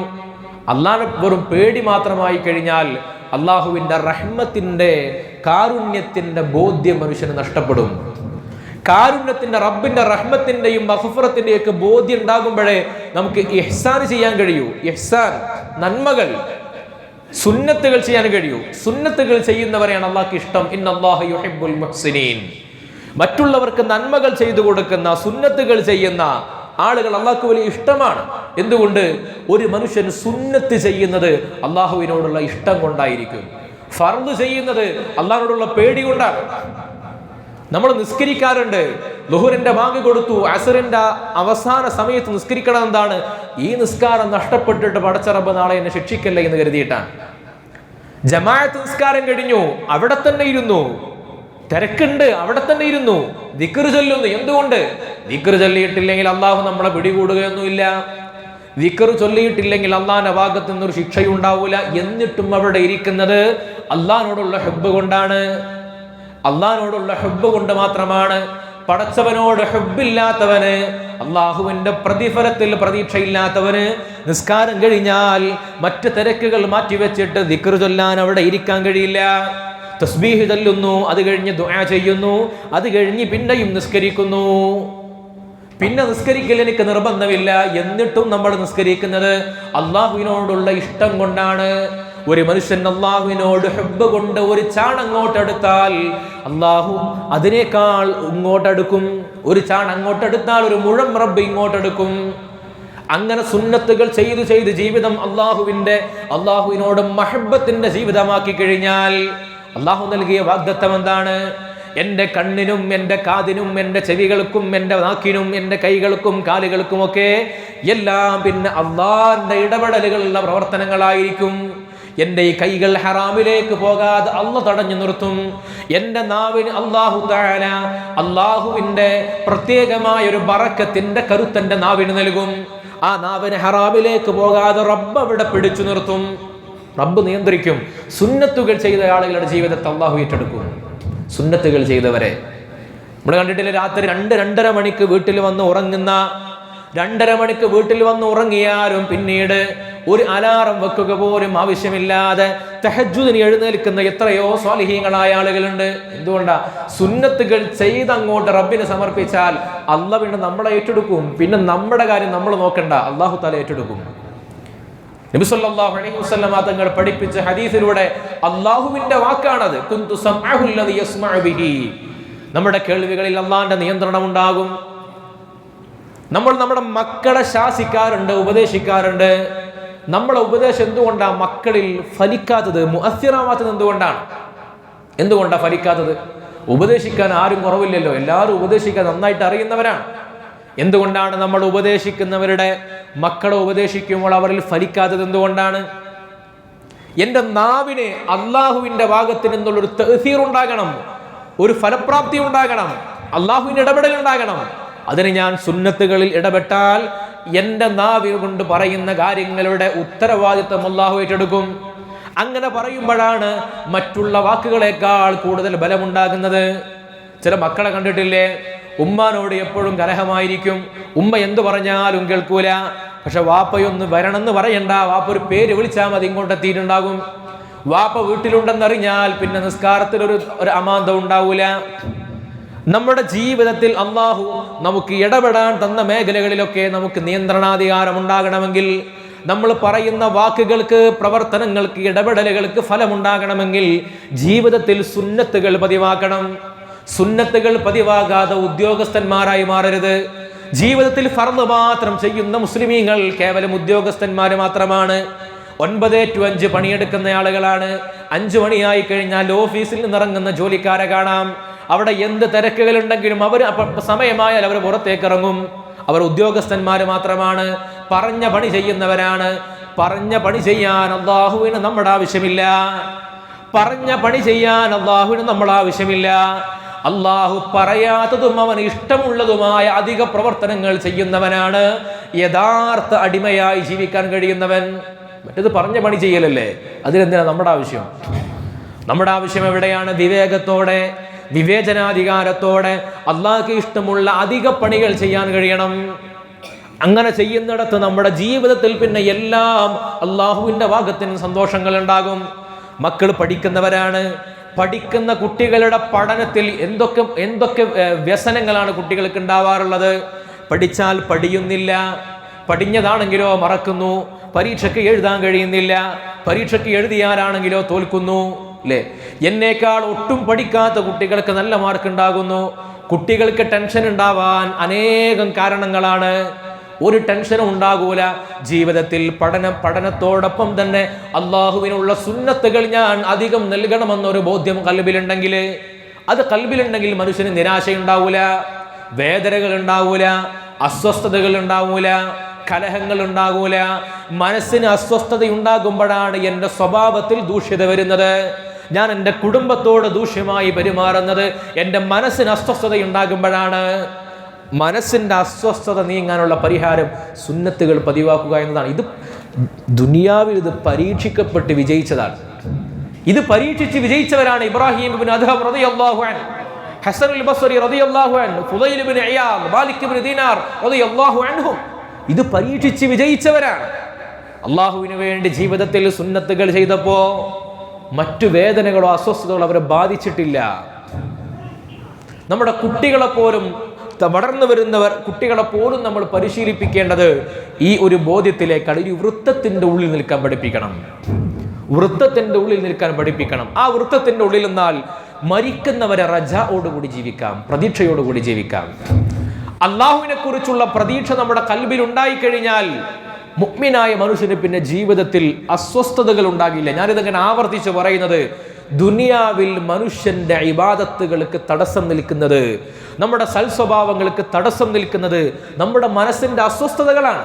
അള്ളാഹിനെ വെറും പേടി മാത്രമായി കഴിഞ്ഞാൽ അള്ളാഹുവിന്റെ റഹ്മത്തിന്റെ, കാരുണ്യത്തിന്റെ ബോധ്യം മനുഷ്യന് നഷ്ടപ്പെടും. കാരുണ്യത്തിന്റെ, റബ്ബിന്റെ റഹ്മത്തിന്റെയും മഗ്ഫിറത്തിന്റെയും ഒക്കെ ബോധ്യം ഉണ്ടാകുമ്പോഴേ നമുക്ക് ഇഹ്സാൻ ചെയ്യാൻ കഴിയൂ. ഇഹ്സാൻ, നന്മകൾ, സുന്നത്തുകൾ ചെയ്യാൻ കഴിയൂ. സുന്നത്തുകൾ ചെയ്യുന്നവരെയാണ് അള്ളാഹ്ക്ക് ഇഷ്ടം. ഇന്നല്ലാഹ യുഹിബ്ബുൽ മുഹ്സിനീൻ. മറ്റുള്ളവർക്ക് നന്മകൾ ചെയ്തു കൊടുക്കുന്ന, സുന്നത്തുകൾ ചെയ്യുന്ന ആളുകൾ അള്ളാഹ്ക്ക് വലിയ ഇഷ്ടമാണ്. എന്തുകൊണ്ട്? ഒരു മനുഷ്യൻ സുന്നത്ത് ചെയ്യുന്നത് അള്ളാഹുവിനോടുള്ള ഇഷ്ടം കൊണ്ടായിരിക്കും. ഫർദ് ചെയ്യുന്നത് അള്ളാഹിനോടുള്ള പേടി കൊണ്ടാണ്. നമ്മൾ നിസ്കരിക്കാറുണ്ട്. ളുഹറിന്റെ ബാങ്ക് കൊടുത്തു, അസറിന്റെ അവസാന സമയത്ത് നിസ്കരിക്കണം. എന്താണ്? ഈ നിസ്കാരം നഷ്ടപ്പെട്ടിട്ട് പടച്ച റബ്ബ് നാളെ എന്നെ ശിക്ഷിക്കല്ലേ എന്ന് കരുതിയിട്ടാണ്. ജമാഅത്ത് നിസ്കാരം കഴിഞ്ഞു, അവിടെ തന്നെ ഇരുന്നു. തിരക്കുണ്ട്, അവിടെ തന്നെ ഇരുന്നു. ദിക്ർ ചൊല്ലുന്നു. എന്തുകൊണ്ട്? ദിക്ർ ചൊല്ലിയിട്ടില്ലെങ്കിൽ അള്ളാഹു നമ്മളെ പിടികൂടുകയൊന്നുമില്ല. ദിക്ർ ചൊല്ലിയിട്ടില്ലെങ്കിൽ അള്ളാഹിന്റെ ഭാഗത്തു നിന്നൊരു ശിക്ഷയുണ്ടാവൂല. എന്നിട്ടും അവിടെ ഇരിക്കുന്നത് അള്ളാഹിനോടുള്ള ഹുബ്ബ് കൊണ്ടാണ്. അള്ളാഹിനോടുള്ള ഹുബ്ബ് കൊണ്ട് മാത്രമാണ്. പടച്ചവനോട് ഹുബ്ബില്ലാത്തവന്, അള്ളാഹുവിന്റെ പ്രതിഫലത്തിൽ പ്രതീക്ഷയില്ലാത്തവന് നിസ്കാരം കഴിഞ്ഞാൽ മറ്റ് തിരക്കുകൾ മാറ്റിവെച്ചിട്ട് ദിക്ർ ചൊല്ലാൻ അവിടെ ഇരിക്കാൻ കഴിയില്ല. തസ്ബീഹ് ചൊല്ലുന്നു, അത് കഴിഞ്ഞ് ദുആ ചെയ്യുന്നു, അത് കഴിഞ്ഞ് പിന്നെയും നിസ്കരിക്കുന്നു. പിന്നെ നിസ്കരിക്കൽ എനിക്ക് നിർബന്ധമില്ല, എന്നിട്ടും നമ്മൾ നിസ്കരിക്കുന്നത് അള്ളാഹുവിനോടുള്ള ഇഷ്ടം കൊണ്ടാണ്. ഒരു മനുഷ്യൻ അള്ളാഹുവിനോട് ഹുബ്ബ് കൊണ്ട് ഒരു ചാണങ്ങോട്ടെടുത്താൽ അള്ളാഹു അതിനേക്കാൾ ഇങ്ങോട്ടെടുക്കും. ഒരു ചാണങ്ങോട്ടെടുത്താൽ ഒരു മുഴം റബ്ബ് ഇങ്ങോട്ടെടുക്കും. അങ്ങനെ സുന്നത്തുകൾ ചെയ്ത് ചെയ്ത് ജീവിതം അള്ളാഹുവിനോട് മഹബ്ബത്തിന്റെ ജീവിതമാക്കി കഴിഞ്ഞാൽ അള്ളാഹു നൽകിയ വാഗ്ദത്തം എന്താണ്? എൻ്റെ കണ്ണിനും എൻ്റെ കാതിനും എൻ്റെ ചെവികൾക്കും എൻ്റെ നാക്കിനും എൻ്റെ കൈകൾക്കും കാലുകൾക്കും ഒക്കെ എല്ലാം പിന്നെ അള്ളാഹിന്റെ ഇടപെടലുകളുള്ള പ്രവർത്തനങ്ങളായിരിക്കും. എൻ്റെ ഈ കൈകൾ ഹറാമിലേക്ക് പോകാതെ അള്ളാഹു തടഞ്ഞു നിർത്തും. എൻ്റെ നാവിന് അല്ലാഹു തആല അള്ളാഹുവിൻ്റെ പ്രത്യേകമായ ഒരു ബറക്കത്തിന്റെ കരുത്തൻ്റെ നാവിന് നൽകും. ആ നാവിന് ഹറാമിലേക്ക് പോകാതെ റബ്ബ് അവിടെ പിടിച്ചു നിർത്തും, റബ്ബ് നിയന്ത്രിക്കും. സുന്നത്തുകൾ ചെയ്ത ആളുകളുടെ ജീവിതത്തെ അള്ളാഹു ഏറ്റെടുക്കും. സുന്നത്തുകൾ ചെയ്തവരെ നമ്മൾ കണ്ടിട്ടില്ല, രാത്രി 2-2:30 മണിക്ക് വീട്ടിൽ വന്ന് ഉറങ്ങുന്ന, 2:30 മണിക്ക് വീട്ടിൽ വന്ന് ഉറങ്ങിയാലും പിന്നീട് ഒരു അലാറം വെക്കുക പോലും ആവശ്യമില്ലാതെ തഹജ്ജുദിന് എഴുന്നേൽക്കുന്ന എത്രയോ സ്വാലിഹീങ്ങളായ ആളുകളുണ്ട്. എന്തുകൊണ്ടാ? സുന്നത്തുകൾ ചെയ്തങ്ങോട്ട് റബ്ബിന് സമർപ്പിച്ചാൽ അള്ളാഹ് പിന്നെ നമ്മളെ ഏറ്റെടുക്കും. പിന്നെ നമ്മുടെ കാര്യം നമ്മൾ നോക്കണ്ട, അള്ളാഹു തആല ഏറ്റെടുക്കും. നബി സല്ലല്ലാഹു അലൈഹി വസല്ലം തങ്ങൾ പഠിപ്പിച്ച ഹദീസിലൂടെ അള്ളാഹുവിന്റെ വാക്കാണത്. കുന്തു സമഅഹു അല്ലദി യസ്മഉ ബിഹി. നമ്മുടെ കേൾവികളിൽ അള്ളാഹിന്റെ നിയന്ത്രണം ഉണ്ടാകും. നമ്മൾ നമ്മുടെ മക്കളെ ശാസിക്കാറുണ്ട്, ഉപദേശിക്കാറുണ്ട്. നമ്മളെ ഉപദേശം എന്തുകൊണ്ടാണ് മക്കളിൽ ഫലിക്കാത്തത്, മുഅസ്സിറാവാത്തത്? എന്തുകൊണ്ടാണ് ഫലിക്കാത്തത്? ഉപദേശിക്കാൻ ആരും കുറവില്ലല്ലോ, എല്ലാവരും ഉപദേശിക്കാൻ നന്നായിട്ട് അറിയുന്നവരാണ്. എന്തുകൊണ്ടാണ് നമ്മൾ ഉപദേശിക്കുന്നവരുടെ മക്കളെ ഉപദേശിക്കുമ്പോൾ അവരിൽ ഫലിക്കാത്തത്? എന്തുകൊണ്ടാണ്? എൻ്റെ നാവിന് അള്ളാഹുവിന്റെ ഭാഗത്ത് നിന്നുള്ളൊരു തഅ്സീർ ഉണ്ടാകണം, ഒരു ഫലപ്രാപ്തി ഉണ്ടാകണം, അള്ളാഹുവിന്റെ ഇടപെടൽ ഉണ്ടാകണം. അതിന് ഞാൻ സുന്നത്തുകളിൽ ഇടപെട്ടാൽ എൻ്റെ നാവിൽ കൊണ്ട് പറയുന്ന കാര്യങ്ങളുടെ ഉത്തരവാദിത്വം അള്ളാഹു ഏറ്റെടുക്കും. അങ്ങനെ പറയുമ്പോഴാണ് മറ്റുള്ള വാക്കുകളെക്കാൾ കൂടുതൽ ബലമുണ്ടാകുന്നത്. ചില മക്കളെ കണ്ടിട്ടില്ലേ, ഉമ്മാനോട് എപ്പോഴും കലഹമായിരിക്കും, ഉമ്മ എന്തു പറഞ്ഞാലും കേൾക്കൂല. പക്ഷെ വാപ്പയൊന്ന് വരണമെന്ന് പറയണ്ട, വാപ്പ ഒരു പേര് വിളിച്ചാൽ മതി ഇങ്ങോട്ടെത്തിയിട്ടുണ്ടാകും. വാപ്പ വീട്ടിലുണ്ടെന്നറിഞ്ഞാൽ പിന്നെ നിസ്കാരത്തിൽ ഒരു അമാന്തം ഉണ്ടാവൂല. നമ്മുടെ ജീവിതത്തിൽ അള്ളാഹു നമുക്ക് ഇടപെടാൻ തന്ന മേഖലകളിലൊക്കെ നമുക്ക് നിയന്ത്രണാധികാരം ഉണ്ടാകണമെങ്കിൽ, നമ്മൾ പറയുന്ന വാക്കുകൾക്ക്, പ്രവർത്തനങ്ങൾക്ക്, ഇടപെടലുകൾക്ക് ഫലമുണ്ടാകണമെങ്കിൽ ജീവിതത്തിൽ സുന്നത്തുകൾ പതിവാക്കണം. സുന്നത്തുകൾ പതിവാകാതെ ഉദ്യോഗസ്ഥന്മാരായി മാറരുത്. ജീവിതത്തിൽ ഫർദ് മാത്രം ചെയ്യുന്ന മുസ്ലിമീങ്ങൾ കേവലം ഉദ്യോഗസ്ഥന്മാര് മാത്രമാണ്. 9 to 5 പണിയെടുക്കുന്ന ആളുകളാണ്. 5 മണിയായി കഴിഞ്ഞാൽ ഓഫീസിൽ നിന്നിറങ്ങുന്ന ജോലിക്കാരെ കാണാം. അവിടെ എന്ത് തിരക്കുകൾ ഉണ്ടെങ്കിലും അവർ സമയമായാൽ അവർ പുറത്തേക്ക് ഇറങ്ങും. അവർ ഉദ്യോഗസ്ഥന്മാര് മാത്രമാണ്, പറഞ്ഞ പണി ചെയ്യുന്നവരാണ്. പറഞ്ഞ പണി ചെയ്യാൻ അള്ളാഹുവിന് നമ്മുടെ ആവശ്യമില്ല. പറഞ്ഞ പണി ചെയ്യാൻ അള്ളാഹുവിന് നമ്മൾ ആവശ്യമില്ല. അള്ളാഹു പറയാത്തതും അവന് ഇഷ്ടമുള്ളതുമായ അധിക പ്രവർത്തനങ്ങൾ ചെയ്യുന്നവനാണ് യഥാർത്ഥ അടിമയായി ജീവിക്കാൻ കഴിയുന്നവൻ. മറ്റേത് പറഞ്ഞ പണി ചെയ്യലല്ലേ, അതിലെന്തിനാ നമ്മുടെ ആവശ്യം? നമ്മുടെ ആവശ്യം എവിടെയാണ്? വിവേകത്തോടെ, വിവേചനാധികാരത്തോടെ അള്ളാഹ്ക്ക് ഇഷ്ടമുള്ള അധിക പണികൾ ചെയ്യാൻ കഴിയണം. അങ്ങനെ ചെയ്യുന്നിടത്ത് നമ്മുടെ ജീവിതത്തിൽ പിന്നെ എല്ലാം അള്ളാഹുവിന്റെ ഭാഗത്തിന് സന്തോഷങ്ങൾ ഉണ്ടാകും. മക്കൾ പഠിക്കുന്നവരാണ്. പഠിക്കുന്ന കുട്ടികളുടെ പഠനത്തിൽ എന്തൊക്കെ വ്യസനങ്ങളാണ് കുട്ടികൾക്ക് ഉണ്ടാവാറുള്ളത്. പഠിച്ചാൽ പഠിയുന്നില്ല, പഠിഞ്ഞതാണെങ്കിലോ മറക്കുന്നു, പരീക്ഷയ്ക്ക് എഴുതാൻ കഴിയുന്നില്ല, പരീക്ഷയ്ക്ക് എഴുതിയാലാണെങ്കിലോ തോൽക്കുന്നു. അല്ലേ? എന്നേക്കാൾ ഒട്ടും പഠിക്കാത്ത കുട്ടികൾക്ക് നല്ല മാർക്ക് ഉണ്ടാകുന്നു. കുട്ടികൾക്ക് ടെൻഷൻ ഉണ്ടാവാൻ അനേകം കാരണങ്ങളാണ്. ഒരു ടെൻഷനും ഉണ്ടാകൂല. ജീവിതത്തിൽ പഠനത്തോടൊപ്പം തന്നെ അള്ളാഹുവിനുള്ള സുന്നത്തുകൾ ഞാൻ അധികം നൽകണമെന്നൊരു ബോധ്യം കൽബിലുണ്ടെങ്കിൽ, അത് കൽബിലുണ്ടെങ്കിൽ മനുഷ്യന് നിരാശയുണ്ടാവൂല, വേദനകൾ ഉണ്ടാവൂല, അസ്വസ്ഥതകൾ ഉണ്ടാവൂല, കലഹങ്ങൾ ഉണ്ടാകൂല. മനസ്സിന് അസ്വസ്ഥത ഉണ്ടാകുമ്പോഴാണ് എൻ്റെ സ്വഭാവത്തിൽ ദൂഷ്യത വരുന്നത്. ഞാൻ എൻ്റെ കുടുംബത്തോട് ദൂഷ്യമായി പെരുമാറുന്നത് എൻ്റെ മനസ്സിന് അസ്വസ്ഥത ഉണ്ടാകുമ്പോഴാണ്. മനസ്സിൻ്റെ അസ്വസ്ഥത നീങ്ങാനുള്ള പരിഹാരം സുന്നത്തുകൾ പതിവാക്കുക എന്നതാണ്. ഇത് ദുനിയാവിൽ ഇത് പരീക്ഷിക്കപ്പെട്ട് വിജയിച്ചതാണ്. ഇത് പരീക്ഷിച്ച് വിജയിച്ചവരാണ് ഇബ്രാഹിം ഇബ്നു അദ്ഹം റളിയല്ലാഹു അൻഹു. ഹസനുൽ ബസ്രി റളിയല്ലാഹു അൻഹു, ഫുദൈൽ ഇബ്നു ഇയാദ്, മാലിക് ഇബ്നു ദീനാർ റളിയല്ലാഹു അൻഹും ഇത് പരീക്ഷിച്ച് വിജയിച്ചവരാണ്. അള്ളാഹുവിന് വേണ്ടി ജീവിതത്തിൽ സുന്നത്തുകൾ ചെയ്തപ്പോ മറ്റു വേദനകളോ അസ്വസ്ഥതകളോ അവരെ ബാധിച്ചിട്ടില്ല. നമ്മുടെ കുട്ടികളെ പോലും, വളർന്നു വരുന്നവർ കുട്ടികളെ പോലും നമ്മൾ പരിശീലിപ്പിക്കേണ്ടത് ഈ ഒരു ബോധ്യത്തിലേക്കാണ്. ഈ വൃത്തത്തിന്റെ ഉള്ളിൽ നിൽക്കാൻ പഠിപ്പിക്കണം. വൃത്തത്തിന്റെ ഉള്ളിൽ നിൽക്കാൻ പഠിപ്പിക്കണം. ആ വൃത്തത്തിന്റെ ഉള്ളിൽ നിന്നാൽ മരിക്കുന്നവരെ റജാഓടുകൂടി ജീവിക്കാം, പ്രതീക്ഷയോടുകൂടി ജീവിക്കാം. അള്ളാഹുവിനെ കുറിച്ചുള്ള പ്രതീക്ഷ നമ്മുടെ കൽബിൽ ഉണ്ടായിക്കഴിഞ്ഞാൽ മുഅ്മിനായ മനുഷ്യന് പിന്നെ ജീവിതത്തിൽ അസ്വസ്ഥതകൾ ഉണ്ടാകില്ല. ഞാനിതങ്ങനെ ആവർത്തിച്ച് പറയുന്നത്, ദുനിയാവിൽ മനുഷ്യന്റെ ഇബാദത്തുകൾക്ക് തടസ്സം നിൽക്കുന്നത്, നമ്മുടെ സൽസ്വഭാവങ്ങൾക്ക് തടസ്സം നിൽക്കുന്നത് നമ്മുടെ മനസ്സിന്റെ അസ്വസ്ഥതകളാണ്.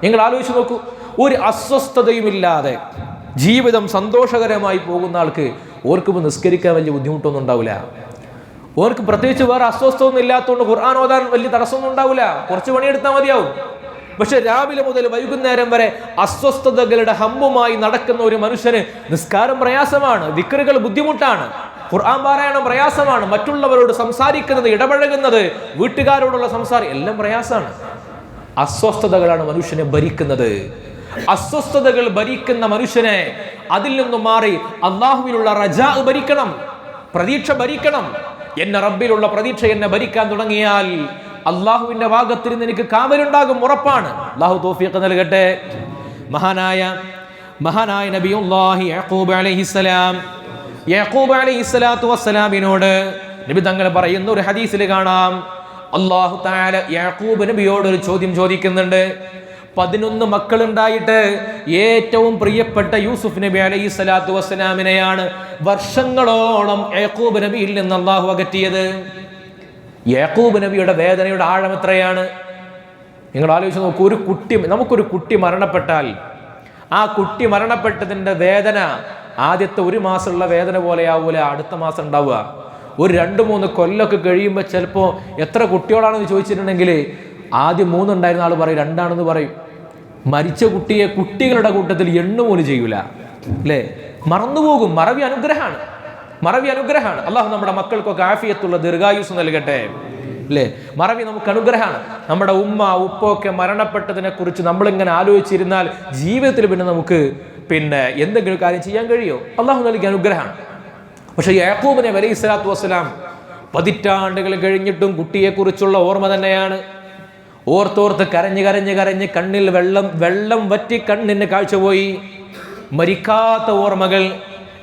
നിങ്ങൾ ആലോചിച്ച് നോക്കൂ, ഒരു അസ്വസ്ഥതയുമില്ലാതെ ജീവിതം സന്തോഷകരമായി പോകുന്ന ആൾക്ക് ഓർക്കുമ്പോൾ നിസ്കരിക്കാൻ വലിയ ബുദ്ധിമുട്ടൊന്നും ഉണ്ടാവില്ല. ഓർക്ക് പ്രത്യേകിച്ച് വേറെ അസ്വസ്ഥതൊന്നും ഇല്ലാത്തതുകൊണ്ട് ഖുർആൻ ഓതാൻ വലിയ തടസ്സമൊന്നും ഉണ്ടാവില്ല. കുറച്ച് പണിയെടുത്താൽ മതിയാവും. പക്ഷെ രാവിലെ മുതൽ വൈകുന്നേരം വരെ അസ്വസ്ഥതകളുടെ ഹമ്മുമായി നടക്കുന്ന ഒരു മനുഷ്യന് നിസ്കാരം പ്രയാസമാണ്, ദിക്റുകൾ ബുദ്ധിമുട്ടാണ്, ഖുർആൻ പാരായണം പ്രയാസമാണ്, മറ്റുള്ളവരോട് സംസാരിക്കുന്നത്, ഇടപഴകുന്നത്, വീട്ടുകാരോടുള്ള സംസാരം എല്ലാം പ്രയാസമാണ്. അസ്വസ്ഥതകളാണ് മനുഷ്യനെ ഭരിക്കുന്നത്. അസ്വസ്ഥതകൾ ഭരിക്കുന്ന മനുഷ്യനെ അതിൽ നിന്നും മാറി അള്ളാഹുവിലുള്ള റജാ ഭരിക്കണം, പ്രതീക്ഷ ഭരിക്കണം. എന്നെ റബ്ബിലുള്ള പ്രതീക്ഷ എന്നെ ഭരിക്കാൻ തുടങ്ങിയാൽ അള്ളാഹുവിന്റെ ഭാഗത്തിൽ നിന്ന് എനിക്ക് കാവലുണ്ടാകും, ഉറപ്പാണ്. അള്ളാഹു തൗഫീഖ് നൽകട്ടെ. മഹാനായ നബിയുല്ലാഹി യാഖൂബ് അലൈഹിസ്സലാം, യാഖൂബ് അലൈഹിസ്സലാത്തു വസ്സലാമിനോട് നബി തങ്ങൾ പറയുന്ന ഒരു ഹദീസിൽ കാണാം, അല്ലാഹു തആല യാഖൂബ് നബിയോട് ഒരു ചോദ്യം ചോദിക്കുന്നുണ്ട്. 11 മക്കളുണ്ടായിട്ട് ഏറ്റവും പ്രിയപ്പെട്ട യൂസുഫ് നബി അലൈഹിസ്സലാത്തു വസ്സലാമിനെയാണ് വർഷങ്ങളോളം യാഖൂബ് നബിയിൽ നിന്ന് അള്ളാഹു അകറ്റിയത്. യാഖൂബ് നബിയുടെ വേദനയുടെ ആഴം എത്രയാണ് നിങ്ങൾ ആലോചിച്ച് നോക്കൂ. നമുക്കൊരു കുട്ടി മരണപ്പെട്ടാൽ ആ കുട്ടി മരണപ്പെട്ടതിൻ്റെ വേദന ആദ്യത്തെ 1 മാസമുള്ള വേദന പോലെയാവൂല അടുത്ത മാസം ഉണ്ടാവുക. ഒരു 2-3 കൊല്ലമൊക്കെ കഴിയുമ്പോൾ ചിലപ്പോൾ എത്ര കുട്ടികളാണെന്ന് ചോദിച്ചിട്ടുണ്ടെങ്കിൽ ആദ്യം 3 ഉണ്ടായിരുന്ന ആൾ പറയും 2 ആണെന്ന് പറയും. മരിച്ച കുട്ടിയെ കുട്ടികളുടെ കൂട്ടത്തിൽ എണ്ണുപോലും ചെയ്യൂല, അല്ലേ? മറന്നുപോകും. മറവി അനുഗ്രഹമാണ്. അള്ളാഹു നമ്മുടെ മക്കൾക്കൊക്കെ ആഫിയത്തുള്ള ദീർഘായുസ് നൽകട്ടെ, അല്ലേ? മറവി നമുക്ക് അനുഗ്രഹമാണ്. നമ്മുടെ ഉമ്മ ഉപ്പൊക്കെ മരണപ്പെട്ടതിനെ കുറിച്ച് നമ്മളിങ്ങനെ ആലോചിച്ചിരുന്നാൽ ജീവിതത്തിൽ പിന്നെ നമുക്ക് എന്തെങ്കിലും കാര്യം ചെയ്യാൻ കഴിയുമോ? അള്ളാഹു നൽകിയ അനുഗ്രഹമാണ്. പക്ഷെ യാഖൂബ് നബി അലൈഹിസ്സലാത്തു വസ്സലാം പതിറ്റാണ്ടുകൾ കഴിഞ്ഞിട്ടും കുട്ടിയെക്കുറിച്ചുള്ള ഓർമ്മ തന്നെയാണ്. ഓർത്തോർത്ത് കരഞ്ഞ് കണ്ണിൽ വെള്ളം വറ്റി കണ്ണിന് കാഴ്ച പോയി. മരിക്കാത്ത ഓർമ്മകൾ.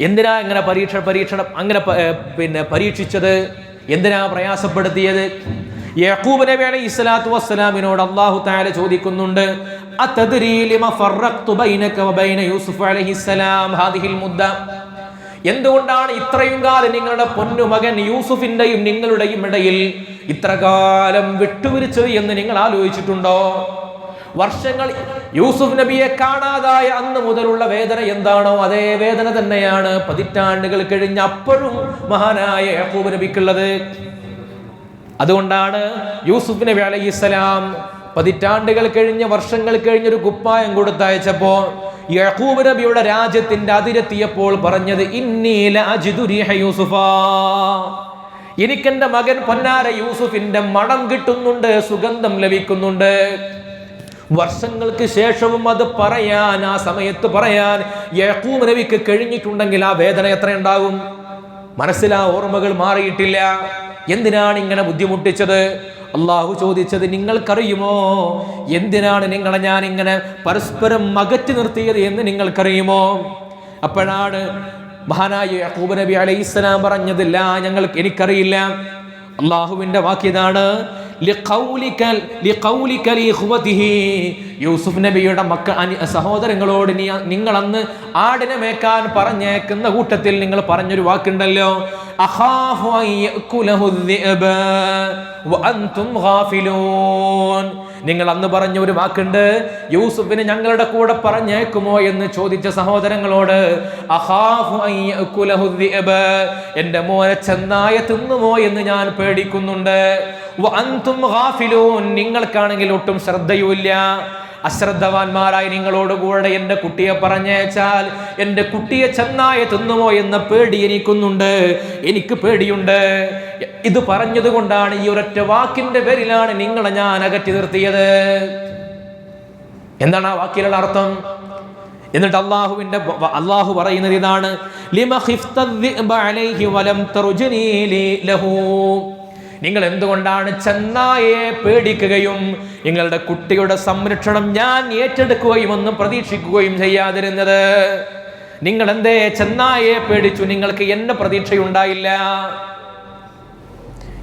എന്തിനാ ഇങ്ങനെ പരീക്ഷണം അങ്ങനെ പരീക്ഷിച്ചത്? എന്തിനാ പ്രയാസപ്പെടുത്തിയത്? യാഖൂബ് നബി അലൈഹിസ്സലാത്തു വസ്സലാമിനോട് അല്ലാഹു തആല ചോദിക്കുന്നുണ്ട്, അതദ്രീ ലിമ ഫറഖ്തു ബൈനക വബൈന യൂസുഫ് അലൈഹിസ്സലാം ഹാദിഹിൽ മുദ്ദ. എന്തുകൊണ്ടാണ് ഇത്രയും കാലം നിങ്ങളുടെ പൊന്നുമകൻ യൂസുഫിന്റെയും നിങ്ങളുടെയും ഇടയിൽ ഇത്രകാലം വിട്ടുപിരിച്ചത് എന്ന് നിങ്ങൾ ആലോചിച്ചിട്ടുണ്ടോ? വർഷങ്ങൾ യൂസുഫ് നബിയെ കാണാതായ അന്ന് മുതലുള്ള വേദന എന്താണോ അതേ വേദന തന്നെയാണ് പതിറ്റാണ്ടുകൾ കഴിഞ്ഞ അപ്പോഴും മഹാനായ യാഖൂബ് നബിക്കുള്ളത്. അതുകൊണ്ടാണ് യൂസുഫ് നബി അലൈഹിസ്സലാം പതിറ്റാണ്ടുകൾ കഴിഞ്ഞ് വർഷങ്ങൾ കഴിഞ്ഞൊരു കുപ്പായം കൊടുത്തയച്ചപ്പോ യാഖൂബ് നബിയുടെ രാജ്യത്തിന്റെ അതിരെത്തിയപ്പോൾ പറഞ്ഞത്, ഇന്നി ലഅജിദു റീഹ യൂസുഫ, എനിക്കെന്റെ മകൻ പൊന്നാര യൂസുഫിന്റെ മണം കിട്ടുന്നുണ്ട്, സുഗന്ധം ലഭിക്കുന്നുണ്ട്. വർഷങ്ങൾക്ക് ശേഷവും അത് പറയാൻ, ആ സമയത്ത് പറയാൻ യാഖൂബ് നബിക്ക് കഴിഞ്ഞിട്ടുണ്ടെങ്കിൽ ആ വേദന എത്ര ഉണ്ടാകും? മനസ്സിലാ ഓർമ്മകൾ മാറിയിട്ടില്ല. എന്തിനാണ് ഇങ്ങനെ ബുദ്ധിമുട്ടിച്ചത്? അള്ളാഹു ചോദിച്ചത്, നിങ്ങൾക്കറിയുമോ എന്തിനാണ് നിങ്ങളെ ഞാൻ ഇങ്ങനെ പരസ്പരം അകറ്റി നിർത്തിയത് എന്ന് നിങ്ങൾക്കറിയുമോ? അപ്പോഴാണ് മഹാനായ യാഖൂബ് നബി അലൈഹിസ്സലാം പറഞ്ഞതില്ല, എനിക്കറിയില്ല. അള്ളാഹുവിന്റെ വാക്യതാണ്, യൂസുഫ് നബിയുടെ സഹോദരങ്ങളോട് നിങ്ങൾ അന്ന് ആടിനെ മേക്കാൻ പറഞ്ഞേക്കുന്ന കൂട്ടത്തിൽ നിങ്ങൾ പറഞ്ഞൊരു വാക്കുണ്ടല്ലോ, നിങ്ങൾ അന്ന് പറഞ്ഞ ഒരു വാക്കുണ്ട്, യൂസുഫിന് ഞങ്ങളുടെ കൂടെ പറഞ്ഞേക്കുമോ എന്ന് ചോദിച്ച സഹോദരങ്ങളോട്, എന്റെ മോനെ ചെന്നായ തിന്നുമോ എന്ന് ഞാൻ പേടിക്കുന്നുണ്ട്. നിങ്ങൾക്കാണെങ്കിൽ ഒട്ടും ശ്രദ്ധയുമില്ല. അശ്രദ്ധവാന്മാരായി നിങ്ങളോട് കൂടെ എന്റെ കുട്ടിയെ പറഞ്ഞേച്ചാൽ എന്റെ കുട്ടിയെ ചെന്നായ തിന്നുമോ എന്ന പേടി എനിക്ക് പേടിയുണ്ട് ഇത് പറഞ്ഞതുകൊണ്ടാണ്, ഈ ഒരൊറ്റ വാക്കിന്റെ പേരിലാണ് നിങ്ങളെ ഞാൻ അകറ്റി നിർത്തിയത്. എന്താണ് ആ വാക്കിലുള്ള അർത്ഥം? എന്നിട്ട് അള്ളാഹു പറയുന്നത് ഇതാണ്: നിങ്ങൾ എന്തുകൊണ്ടാണ് ചെന്നായെ പേടിക്കുകയും നിങ്ങളുടെ കുട്ടിയുടെ സംരക്ഷണം ഞാൻ ഏറ്റെടുക്കുകയും ഒന്നും പ്രതീക്ഷിക്കുകയും ചെയ്യാതിരുന്നത്? നിങ്ങൾ എന്തേ ചെന്നായെ പേടിച്ചു? നിങ്ങൾക്ക് എന്നെ പ്രതീക്ഷയുണ്ടായില്ല.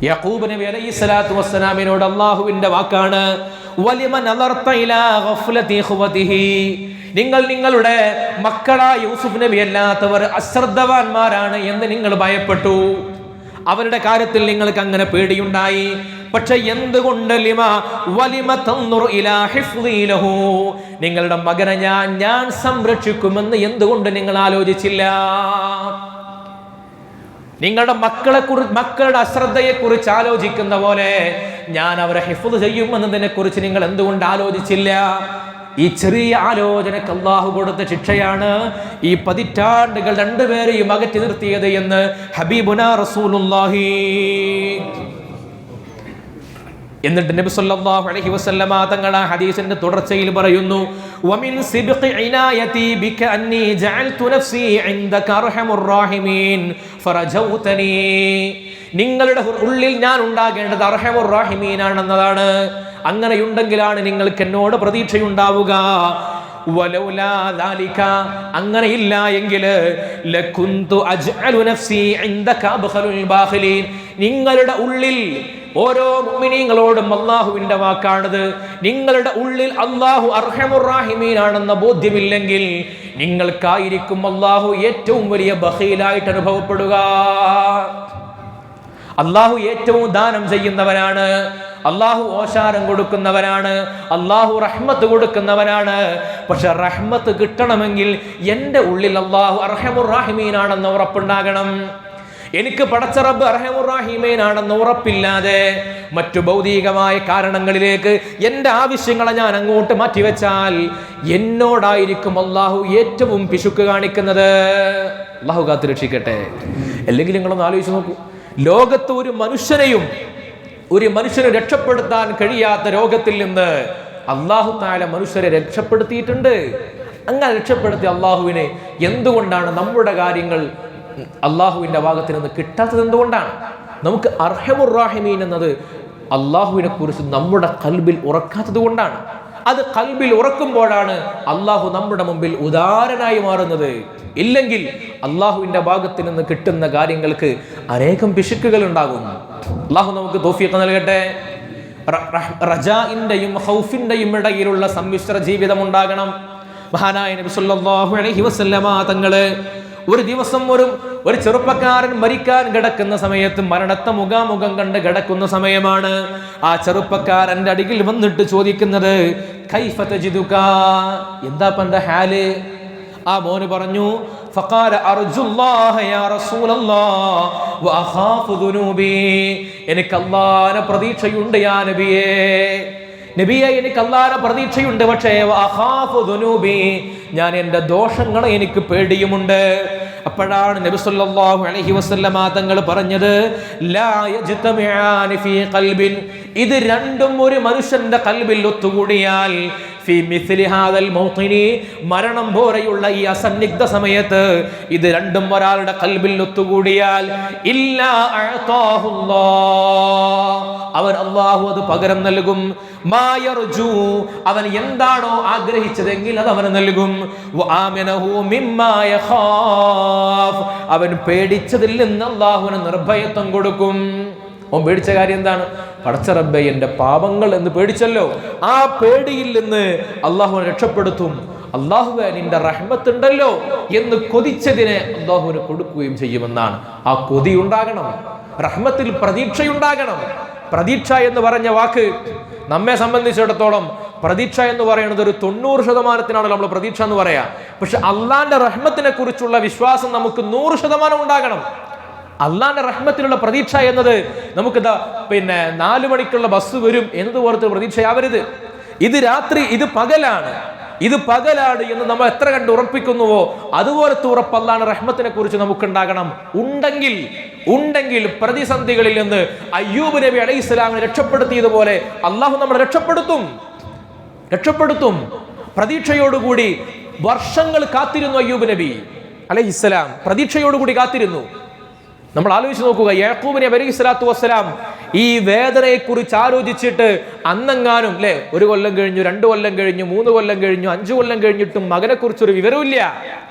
യാക്കൂബ് നബി അലൈഹിസ്സലാത്തു വസ്സലാമിനോട് അല്ലാഹുവിന്റെ വാക്കാണ്: വലിമ നളർത ഇലാ ഗഫ്ലതി ഖുവതിഹി. നിങ്ങൾ നിങ്ങളുടെ മക്കളായ യൂസുഫ് നബി അല്ലാത്തവർ അശ്രദ്ധവാന്മാരാണ് എന്ന് നിങ്ങൾ ഭയപ്പെട്ടു. അവരുടെ കാര്യത്തിൽ നിങ്ങൾക്ക് അങ്ങനെ പേടിയുണ്ടായി. പക്ഷെ എന്തുകൊണ്ട് വലിമ തൻദുറു ഇലാ ഹിഫ്ളി ലഹു, നിങ്ങളുടെ മകനെ ഞാൻ സംരക്ഷിക്കുമെന്ന് എന്തുകൊണ്ട് നിങ്ങൾ ആലോചിച്ചില്ല? നിങ്ങളുടെ മക്കളുടെ അശ്രദ്ധയെ കുറിച്ച് ആലോചിക്കുന്ന പോലെ ഞാൻ അവരെ ഹിഫ്ള് ചെയ്യുമെന്നതിനെ കുറിച്ച് നിങ്ങൾ എന്തുകൊണ്ട് ആലോചിച്ചില്ല? ഈ ചെറിയ ആലോചനക്ക് അല്ലാഹു കൊടുത്ത ശിക്ഷയാണ് ഈ പതിറ്റാണ്ടുകൾ രണ്ടുപേരെയും അകറ്റി നിർത്തിയത് എന്ന് ഹബീബുനാ റസൂലുള്ളാഹി. എന്നിട്ട് നബി സല്ലല്ലാഹു അലൈഹി വസല്ലമ തങ്ങൾ ആ ഹദീസിന്റെ തുടർച്ചയിൽ പറയുന്നു: വമിൻ സിബ്ഖി ഇനായതി ബിക അന്നി ജഅൽതു നഫ്സി ഇൻദക അർഹമുർ റഹീമീൻ ഫറജൗതനി. നിങ്ങളുടെ ഉള്ളിൽ ഞാൻ ഉണ്ടാകേണ്ടത് അർഹമുർ റഹീമീൻ ആണെന്നതാണ്. അങ്ങനെയുണ്ടെങ്കിലാണ് നിങ്ങൾക്ക് എന്നോട് പ്രതീക്ഷയുണ്ടാവുക. വലൗലാ ദാലിക, അങ്ങനെയില്ല എങ്കിൽ ലകുന്തു അജ്അലു നഫ്സി ഇൻദക അബ്ഖലുൽ ബാഖിലീൻ. നിങ്ങളുടെ ഉള്ളിൽ, ഓരോ മുഅ്മിനീങ്ങളോടും അല്ലാഹുവിന്റെ വാക്കാണത്, നിങ്ങളുടെ ഉള്ളിൽ അല്ലാഹു അർഹമുർ റഹീമീൻ ആണെന്ന ബോധ്യമില്ലെങ്കിൽ നിങ്ങൾക്കായിരിക്കും അല്ലാഹു ഏറ്റവും വലിയ ബഖീലായിട്ട് അനുഭവപ്പെടുക. അല്ലാഹു ഏറ്റവും ദാനം ചെയ്യുന്നവനാണ്, അല്ലാഹു ഓശാരം കൊടുക്കുന്നവനാണ്, അല്ലാഹു റഹ്മത്ത് കൊടുക്കുന്നവനാണ്. പക്ഷെ റഹ്മത്ത് കിട്ടണമെങ്കിൽ എൻ്റെ ഉള്ളിൽ അല്ലാഹു അർഹമുർ റഹീമീൻ ആണെന്ന് ഉറപ്പുണ്ടാകണം. എനിക്ക് പടച്ച റബ്ബ് അർഹമുർ റഹീമീൻ ആണെന്ന് ഉറപ്പില്ലാതെ മറ്റു ഭൗതികമായ കാരണങ്ങളിലേക്ക് എൻ്റെ ആവശ്യങ്ങളെ ഞാൻ അങ്ങോട്ട് മാറ്റിവെച്ചാൽ എന്നോടായിരിക്കും അല്ലാഹു ഏറ്റവും പിശുക്ക് കാണിക്കുന്നത്. അല്ലാഹു കാത്തു രക്ഷിക്കട്ടെ. അല്ലെങ്കിൽ നിങ്ങളൊന്ന് ആലോചിച്ച് നോക്കൂ, ലോകത്ത് ഒരു മനുഷ്യനെ രക്ഷപ്പെടുത്താൻ കഴിയാത്ത രോഗത്തിൽ നിന്ന് അല്ലാഹു തആല മനുഷ്യരെ രക്ഷപ്പെടുത്തിയിട്ടുണ്ട്. അങ്ങനെ രക്ഷപ്പെടുത്തിയ അല്ലാഹുവിനെ എന്തുകൊണ്ടാണ് നമ്മുടെ കാര്യങ്ങൾ അല്ലാഹുവിന്റെ ഭാഗത്ത് നിന്ന് കിട്ടാത്തത്? എന്തുകൊണ്ടാണ്? നമുക്ക് അർഹമുർ റഹീമീൻ എന്നത് അല്ലാഹുവിനെ കുറിച്ച് നമ്മുടെ ഖൽബിൽ ഉറക്കാത്തത് കൊണ്ടാണ്. അത് ഖൽബിൽ ഉറക്കുമ്പോഴാണ് അല്ലാഹു നമ്മുടെ മുമ്പിൽ ഉദാരനായി മാറുന്നത്. ഇല്ലെങ്കിൽ അല്ലാഹുവിന്റെ ഭാഗത്ത് നിന്ന് കിട്ടുന്ന കാര്യങ്ങൾക്ക് അനേകം പിശുക്കുകൾ ഉണ്ടാകും. അല്ലാഹു നമുക്ക് തൗഫീഖ് നൽകട്ടെ. റജാഇന്റെയും ഖൗഫിന്റെയും ഇടയിലുള്ള സമ്മിശ്ര ജീവിതം ഉണ്ടാകണം. മഹാനായ നബി സല്ലല്ലാഹു അലൈഹി വസല്ലമ തങ്ങള് ഒരു ദിവസം ഒരു ചെറുപ്പക്കാരൻ മരിക്കാൻ കിടക്കുന്ന സമയത്ത്, മരണത്തെ മുഖാമുഖം കണ്ട് കിടക്കുന്ന സമയമാണ്. ആ ചെറുപ്പക്കാരന്റെ അടിയിൽ വന്നിട്ട് ചോദിക്കുന്നത്, കൈഫ തജിദുക, എന്താ പന്റെ ഹാല്? ആ മോന് പറഞ്ഞു, ഫഖാല അർജുല്ലാഹ യാ റസൂലല്ലാഹ് വഅഖാഫു ദുനൂബി. എനിക്ക് അല്ലാഹുവിനെ പ്രതീക്ഷയുണ്ട് യാ നബിയേ. നബിയെ, എനിക്ക് അല്ലാഹുവിനെ പ്രതീക്ഷയുണ്ട്, പക്ഷേ വഅഖാഫു ദുനൂബി, ഞാൻ എൻ്റെ ദോഷങ്ങളെ എനിക്ക് പേടിയുമുണ്ട്. അപ്പോഴാണ് നബി സല്ലല്ലാഹു അലൈഹി വസല്ലമ തങ്ങൾ പറഞ്ഞത്, ലാ യജ്തമിആനി ഫീ ഖൽബിൻ, ഇത് രണ്ടും ഒരു മനുഷ്യന്റെ ഖൽബിൽ ഒത്തുകൂടിയാൽ, ഫീ മിസ്ലി ഹാദൽ മൗതിനി, മരണം പോലെയുള്ള ഈ അസന്നിഗ്ധ സമയത്ത് ഇത് രണ്ടും ഒരാളുടെ ഖൽബിൽ ഒത്തുകൂടിയാൽ, ഇല്ലാ അഅതാഹുല്ലാഹ്, അവൻ അല്ലാഹു അത് പകരം നൽകും. മാ യർജു, അവൻ എന്താണോ ആഗ്രഹിച്ചതെങ്കിൽ അത് അവന് നൽകും. വആമിനഹു മിമ്മാ യഖാഫ്, അവൻ പേടിച്ചതിൽ നിന്ന് അല്ലാഹുവിന് നിർഭയത്വം കൊടുക്കും. അവൻ പേടിച്ച കാര്യം എന്താണ്? പടച്ച റബ്ബേ, എൻ്റെ പാപങ്ങൾ എന്ന് പേടിച്ചല്ലോ, ആ പേടിയിൽ നിന്ന് അല്ലാഹുവിനെ രക്ഷപ്പെടുത്തും. അല്ലാഹുവേ, നിന്റെ റഹ്മത്തുണ്ടല്ലോ എന്ന് കൊതിച്ചതിനെ അല്ലാഹുവിന് കൊടുക്കുകയും ചെയ്യുമെന്നാണ്. ആ കൊതി ഉണ്ടാകണം, റഹ്മത്തിൽ പ്രതീക്ഷയുണ്ടാകണം. പ്രതീക്ഷ എന്ന് പറഞ്ഞ വാക്ക് നമ്മെ സംബന്ധിച്ചിടത്തോളം, പ്രതീക്ഷ എന്ന് പറയുന്നത് ഒരു 90% നമ്മൾ പ്രതീക്ഷ എന്ന് പറയാം. പക്ഷെ അള്ളാന്റെ റഹ്മത്തിനെ കുറിച്ചുള്ള വിശ്വാസം നമുക്ക് 100% ഉണ്ടാകണം. അള്ളാന്റെ റഹ്മത്തിലുള്ള പ്രതീക്ഷ എന്നത് നമുക്ക് 4 മണിക്കുള്ള ബസ് വരും എന്നതുപോലത്തെ പ്രതീക്ഷയാവരുത്. ഇത് രാത്രി, ഇത് പകലാണ്. ഇത് പകലാണ് എന്ന് നമ്മൾ എത്ര കണ്ട് ഉറപ്പിക്കുന്നുവോ അതുപോലത്തെ ഉറപ്പ് അല്ലാഹുവിന്റെ റഹ്മത്തിനെ കുറിച്ച് നമുക്കുണ്ടാകണം. ഉണ്ടെങ്കിൽ പ്രതിസന്ധികളിൽ നിന്ന് അയ്യൂബ് നബി അലൈഹിസ്സലാമിനെ രക്ഷപ്പെടുത്തിയതുപോലെ അള്ളാഹു നമ്മളെ രക്ഷപ്പെടുത്തും. പ്രതീക്ഷയോടുകൂടി വർഷങ്ങൾ കാത്തിരുന്നു അയ്യൂബ് നബി അലൈഹിസ്സലാം, പ്രതീക്ഷയോടുകൂടി കാത്തിരുന്നു. നമ്മൾ ആലോചിച്ച് നോക്കുക, യാക്കൂബ് നബി അലൈഹി സ്വലാത്തു വസ്സലാം ഈ വേദനയെ കുറിച്ച് ആലോചിച്ചിട്ട് അന്നെങ്ങാനും 1 കൊല്ലം കഴിഞ്ഞു, 2 കൊല്ലം കഴിഞ്ഞു, 3 കൊല്ലം കഴിഞ്ഞു, 5 കൊല്ലം കഴിഞ്ഞിട്ടും മകനെ കുറിച്ചൊരു വിവരമില്ല.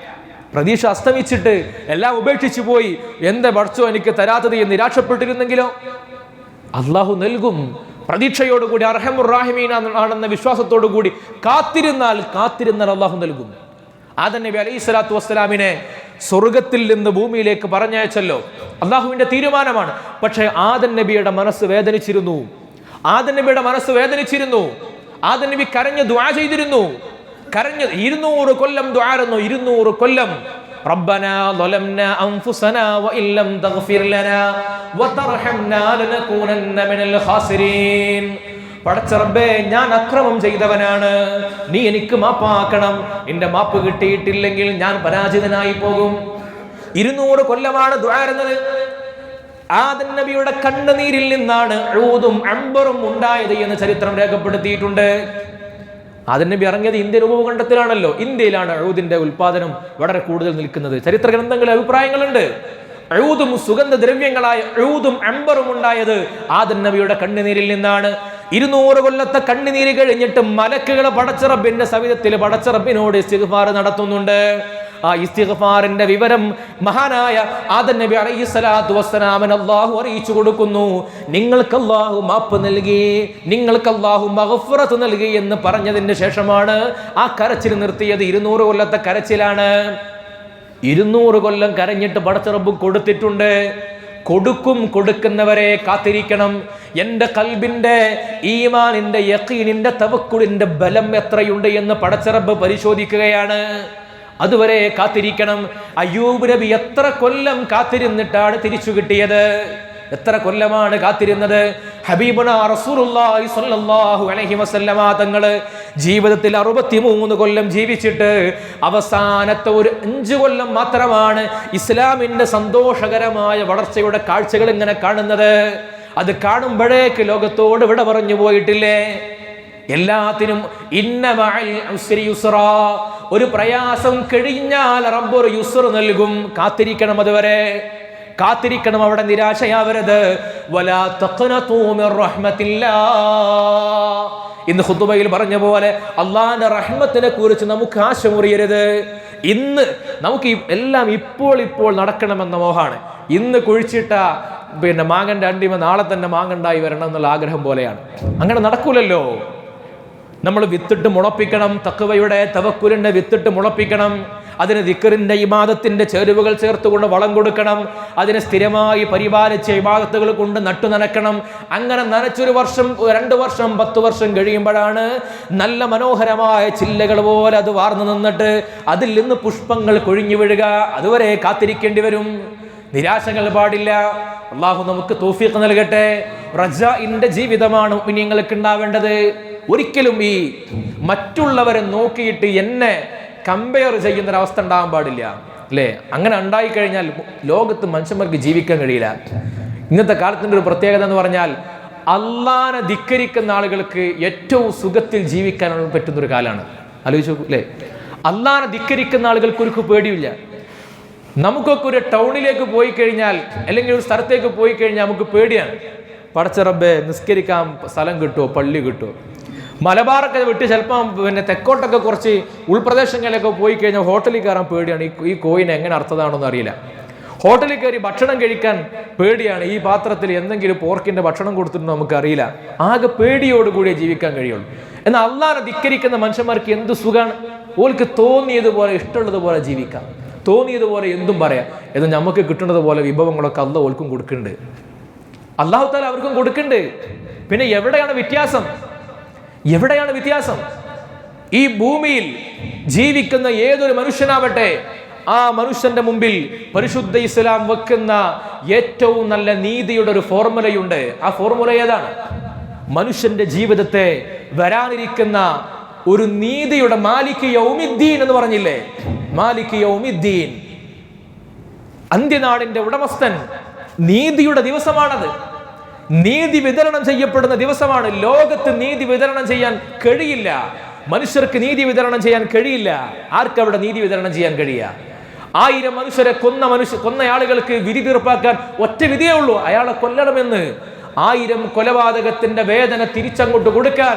പ്രതീക്ഷ അസ്തമിച്ചിട്ട് എല്ലാം ഉപേക്ഷിച്ചു പോയി. എന്താ പഠിച്ചോ എനിക്ക് തരാത്തത് എന്ന് നിരാശപ്പെട്ടിരുന്നെങ്കിലോ? അള്ളാഹു നൽകും. പ്രതീക്ഷയോടുകൂടി അർഹമുർ റഹീമീൻ ആണെന്ന വിശ്വാസത്തോടു കൂടി കാത്തിരുന്നാൽ അള്ളാഹു നൽകും. ആദം നബി അലൈഹി സ്വലാത്തു വസ്സലാമിനെ സ്വർഗത്തിൽ നിന്ന് ഭൂമിയിലേക്ക് പറഞ്ഞയച്ചല്ലോ, അള്ളാഹുവിന്റെ തീരുമാനമാണ്. പക്ഷേ ആദം നബിയുടെ മനസ്സ് വേദനിച്ചിരുന്നു. ആദം നബി കരഞ്ഞ് ദുആ ചെയ്തിരുന്നു. 200 കൊല്ലം ദുആയിരുന്നു. 200 കൊല്ലം. റബ്ബനാ ളലംനാ അൻഫുസനാ വഇല്ലം തഗ്ഫിർ ലനാ വതർഹംനാ ലനകൂനന്ന മിനൽ ഖാസിരീൻ. പടച്ച റബ്ബേ, ഞാൻ അക്രമം ചെയ്തവനാണ്, നീ എനിക്ക് മാപ്പാക്കണം. എന്റെ മാപ്പ് കിട്ടിയിട്ടില്ലെങ്കിൽ ഞാൻ പരാജിതനായി പോകും. 200 കൊല്ലമാണ് ദുആയിരുന്നത്. ആദം നബിയുടെ കണ്ണുനീരിൽ നിന്നാണ് ഊദും അംബറും ഉണ്ടായത് എന്ന് ചരിത്രം രേഖപ്പെടുത്തിയിട്ടുണ്ട്. ആദം നബി ഇറങ്ങിയത് ഇന്ത്യൻ ഉപഭൂഖണ്ഡത്തിലാണല്ലോ. ഇന്ത്യയിലാണ് ഊദിന്റെ ഉൽപാദനം വളരെ കൂടുതൽ നിൽക്കുന്നത്. ചരിത്ര ഗ്രന്ഥങ്ങളിൽ അഭിപ്രായങ്ങളുണ്ട്. ഊദും സുഗന്ധദ്രവ്യങ്ങളായ ഊദും അംബറും ഉണ്ടായത് ആദം നബിയുടെ കണ്ണുനീരിൽ നിന്നാണ്. 200 കൊല്ലത്തെ കണ്ണുനീര് കഴിഞ്ഞിട്ട് മലക്കുകൾ പടച്ച റബ്ബിന്റെ സവിധത്തിൽ പടച്ച റബ്ബിനോട് ഇസ്തിഗ്ഫാർ നടത്തുന്നുണ്ട്. ആ ഇസ്തിഗ്ഫാറിന്റെ വിവരം മഹാനായ ആദം നബി അലൈഹിസ്സലാത്തു വസ്സലാമിന് അല്ലാഹു അറിയിച്ചു കൊടുക്കുന്നു. നിങ്ങൾക്ക് അല്ലാഹു മാപ്പ് നൽകി, നിങ്ങൾക്ക് അല്ലാഹു മഗ്ഫിറത്ത് നൽകി എന്ന് പറഞ്ഞതിന് ശേഷമാണ് ആ കരച്ചിൽ നിർത്തിയത്. 200 കൊല്ലത്തെ കരച്ചിലാണ്. 200 കൊല്ലം കരഞ്ഞിട്ട് പടച്ച റബ്ബ് കൊടുത്തിട്ടുണ്ട്. കൊടുക്കുന്നവരെ കാത്തിരിക്കണം. എന്റെ ഖൽബിന്റെ ഈമാനിന്റെ യഖീനിന്റെ തവക്കുലിന്റെ ബലം എത്രയുണ്ട് എന്ന് പടച്ച റബ്ബ് പരിശോധിക്കുകയാണ്. അതുവരെ കാത്തിരിക്കണം. അയ്യൂബ് നബി എത്ര കൊല്ലം കാത്തിരുന്നിട്ടാണ് തിരിച്ചു കിട്ടിയത്? എത്ര കൊല്ലമാണ് കാത്തിരുന്നത്? ഹബീബുനാ റസൂലുള്ളാഹി സ്വല്ലല്ലാഹു അലൈഹി വസല്ലമ തങ്ങള് ജീവിതത്തിൽ 63 കൊല്ലം ജീവിച്ചിട്ട് അവസാനത്തെ ഒരു 5 കൊല്ലം മാത്രമാണ് ഇസ്ലാമിന്റെ സന്തോഷകരമായ വളർച്ചയുടെ കാഴ്ചകൾ ഇങ്ങനെ കാണുന്നത്. അത് കാണുമ്പോഴേക്ക് ലോകത്തോട് വിട പറഞ്ഞു പോയിട്ടില്ലേ? എല്ലാത്തിനും ഇന്ന മഅൽ ഉസ്രി യുസ്റാ, ഒരു പ്രയാസം കഴിഞ്ഞാൽ റബ്ബ് ഒരു യുസ്ർ നൽകും. കാത്തിരിക്കണം, അതുവരെ കാത്തിരിക്കണം. അവിടെ നിരാശയാവരുത്. വലാ തഖ്നതു മിർ റഹ്മത്തില്ലാഹ്, ഇന്ന് ഖുതുബയിൽ പറഞ്ഞ പോലെ അള്ളാഹിന്റെ റഹ്മത്തിനെ കുറിച്ച് നമുക്ക് ആശമുറിയരുത്. ഇന്ന് നമുക്ക് എല്ലാം ഇപ്പോൾ നടക്കണമെന്ന മോഹാണ്. ഇന്ന് കുഴിച്ചിട്ട മാങ്ങന്റെ അണ്ടിമ നാളെ തന്നെ മാങ്ങണ്ടായി വരണം എന്നുള്ള ആഗ്രഹം പോലെയാണ്. അങ്ങനെ നടക്കൂലല്ലോ. നമ്മൾ വിത്തിട്ട് മുളപ്പിക്കണം. തഖ്വയുടെ തവക്കുലിന്റെ വിത്തിട്ട് മുളപ്പിക്കണം. അതിന് ദിക്റിന്റെ ഇബാദത്തിന്റെ ചേരുവകൾ ചേർത്തുകൊണ്ട് വളം കൊടുക്കണം. അതിനെ സ്ഥിരമായി പരിപാലിച്ച ഇബാദത്തുകൾ കൊണ്ട് നട്ടു നനക്കണം. അങ്ങനെ നനച്ചൊരു വർഷം, 2 വർഷം, 10 വർഷം കഴിയുമ്പോഴാണ് നല്ല മനോഹരമായ ചില്ലകൾ പോലെ അത് വാർന്നു നിന്നിട്ട് അതിൽ നിന്ന് പുഷ്പങ്ങൾ കൊഴിഞ്ഞു വീഴുക. അതുവരെ കാത്തിരിക്കേണ്ടി വരും. നിരാശകൾ പാടില്ല. അള്ളാഹു നമുക്ക് തൗഫീഖ് നൽകട്ടെ. റജാഇന്റെ ജീവിതമാണ് മുഅ്മിനീങ്ങൾക്ക് ഉണ്ടാവേണ്ടത്. ഒരിക്കലും ഈ മറ്റുള്ളവരെ നോക്കിയിട്ട് എന്നെ കമ്പയർ ചെയ്യുന്നൊരവസ്ഥ ഉണ്ടാകാൻ പാടില്ല, അല്ലേ? അങ്ങനെ ഉണ്ടായിക്കഴിഞ്ഞാൽ ലോകത്ത് മനുഷ്യന്മാർക്ക് ജീവിക്കാൻ കഴിയില്ല. ഇന്നത്തെ കാലത്തിൻ്റെ ഒരു പ്രത്യേകത എന്ന് പറഞ്ഞാൽ അള്ളാനെ ധിക്കരിക്കുന്ന ആളുകൾക്ക് ഏറ്റവും സുഖത്തിൽ ജീവിക്കാൻ പറ്റുന്നൊരു കാലമാണ്. ആലോചിച്ചു അല്ലേ? അള്ളാനെ ധിക്കരിക്കുന്ന ആളുകൾക്ക് ഒരു പേടിയില്ല. നമുക്കൊക്കെ ഒരു ടൗണിലേക്ക് പോയി കഴിഞ്ഞാൽ അല്ലെങ്കിൽ ഒരു സ്ഥലത്തേക്ക് പോയി കഴിഞ്ഞാൽ നമുക്ക് പേടിയാണ്. പടച്ച റബ്ബേ, നിസ്കരിക്കാൻ സ്ഥലം കിട്ടുമോ, പള്ളി കിട്ടുമോ? മലബാറൊക്കെ വിട്ട് ചിലപ്പം തെക്കോട്ടൊക്കെ കുറച്ച് ഉൾപ്രദേശങ്ങളിലൊക്കെ പോയി കഴിഞ്ഞാൽ ഹോട്ടലിൽ കയറാൻ പേടിയാണ്. ഈ കോയിന് എങ്ങനെ അർത്ഥതാണെന്ന് അറിയില്ല. ഹോട്ടലിൽ കയറി ഭക്ഷണം കഴിക്കാൻ പേടിയാണ്. ഈ പാത്രത്തിൽ എന്തെങ്കിലും പോർക്കിന്റെ ഭക്ഷണം കൊടുത്തിട്ടുണ്ടോ നമുക്കറിയില്ല. ആകെ പേടിയോടുകൂടിയേ ജീവിക്കാൻ കഴിയുള്ളൂ. എന്നാൽ അള്ളാനെ ധിക്കരിക്കുന്ന മനുഷ്യന്മാർക്ക് എന്ത് സുഖമാണ്. ഓൾക്ക് തോന്നിയതുപോലെ ഇഷ്ടമുള്ളതുപോലെ ജീവിക്കാം, തോന്നിയതുപോലെ എന്തും പറയാം. എന്ന് നമുക്ക് കിട്ടുന്നത് പോലെ വിഭവങ്ങളൊക്കെ അള്ളാഹ് ഓൾക്കും കൊടുക്കുന്നുണ്ട്. അള്ളാഹു താല അവർക്കും കൊടുക്കുന്നുണ്ട്. പിന്നെ എവിടെയാണ് വ്യത്യാസം? ഈ ഭൂമിയിൽ ജീവിക്കുന്ന ഏതൊരു മനുഷ്യനാവട്ടെ, ആ മനുഷ്യന്റെ മുമ്പിൽ പരിശുദ്ധ ഇസ്ലാം വെക്കുന്ന ഏറ്റവും നല്ല നീതിയുടെ ഒരു ഫോർമുലയുണ്ട്. ആ ഫോർമുല ഏതാണ്? മനുഷ്യന്റെ ജീവിതത്തെ വരാനിരിക്കുന്ന ഒരു നീതിയുടെ മാലിക് യൗമിദ്ദീൻ എന്ന് പറഞ്ഞില്ലേ, മാലിക് യൗമിദ്ദീൻ, അന്ത്യനാടിന്റെ ഉടമസ്ഥൻ. നീതിയുടെ ദിവസമാണത്, നീതി വിതരണം ചെയ്യപ്പെടുന്ന ദിവസമാണ്. ലോകത്ത് നീതി വിതരണം ചെയ്യാൻ കഴിയില്ല, മനുഷ്യർക്ക് നീതി വിതരണം ചെയ്യാൻ കഴിയില്ല. ആർക്കവിടെ നീതി വിതരണം ചെയ്യാൻ കഴിയുക? 1000 മനുഷ്യരെ കൊന്ന ആളുകൾക്ക് വിധി തീർപ്പാക്കാൻ ഒറ്റ വിധിയേ ഉള്ളൂ, അയാളെ കൊല്ലണമെന്ന്. 1000 കൊലപാതകത്തിന്റെ വേദന തിരിച്ചങ്ങോട്ട് കൊടുക്കാൻ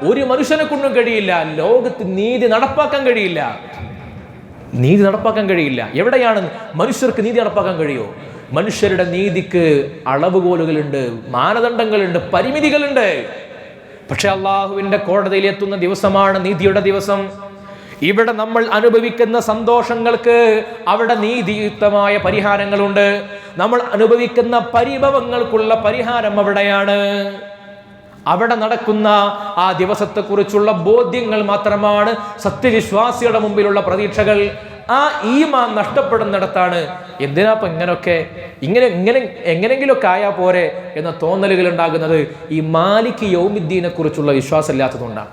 ഒരു മനുഷ്യനെ കൊണ്ടും കഴിയില്ല. ലോകത്ത് നീതി നടപ്പാക്കാൻ കഴിയില്ല, നീതി നടപ്പാക്കാൻ കഴിയില്ല. എവിടെയാണ് മനുഷ്യർക്ക് നീതി നടപ്പാക്കാൻ കഴിയോ? മനുഷ്യരുടെ നീതിക്ക് അളവുകോലുകളുണ്ട്, മാനദണ്ഡങ്ങളുണ്ട്, പരിമിതികളുണ്ട്. പക്ഷെ അള്ളാഹുവിന്റെ കോടതിയിൽ എത്തുന്ന ദിവസമാണ് നീതിയുടെ ദിവസം. ഇവിടെ നമ്മൾ അനുഭവിക്കുന്ന സന്തോഷങ്ങൾക്ക് അവിടെ നീതിയുക്തമായ പരിഹാരങ്ങളുണ്ട്. നമ്മൾ അനുഭവിക്കുന്ന പരിഭവങ്ങൾക്കുള്ള പരിഹാരം അവിടെയാണ്. അവിടെ നടക്കുന്ന ആ ദിവസത്തെക്കുറിച്ചുള്ള ബോധ്യങ്ങൾ മാത്രമാണ് സത്യവിശ്വാസിയുടെ മുമ്പിലുള്ള പ്രതീക്ഷകൾ. ആ ഈമാൻ നഷ്ടപ്പെടുന്നിടത്താണ് എന്തിനാപ്പം എങ്ങനെങ്കിലുമൊക്കെ ആയാൽ പോരെ എന്ന തോന്നലുകൾ ഉണ്ടാകുന്നത്. ഈ മാലിക് യൗമിദ്ദീനെ കുറിച്ചുള്ള വിശ്വാസം ഇല്ലാത്തതുകൊണ്ടാണ്.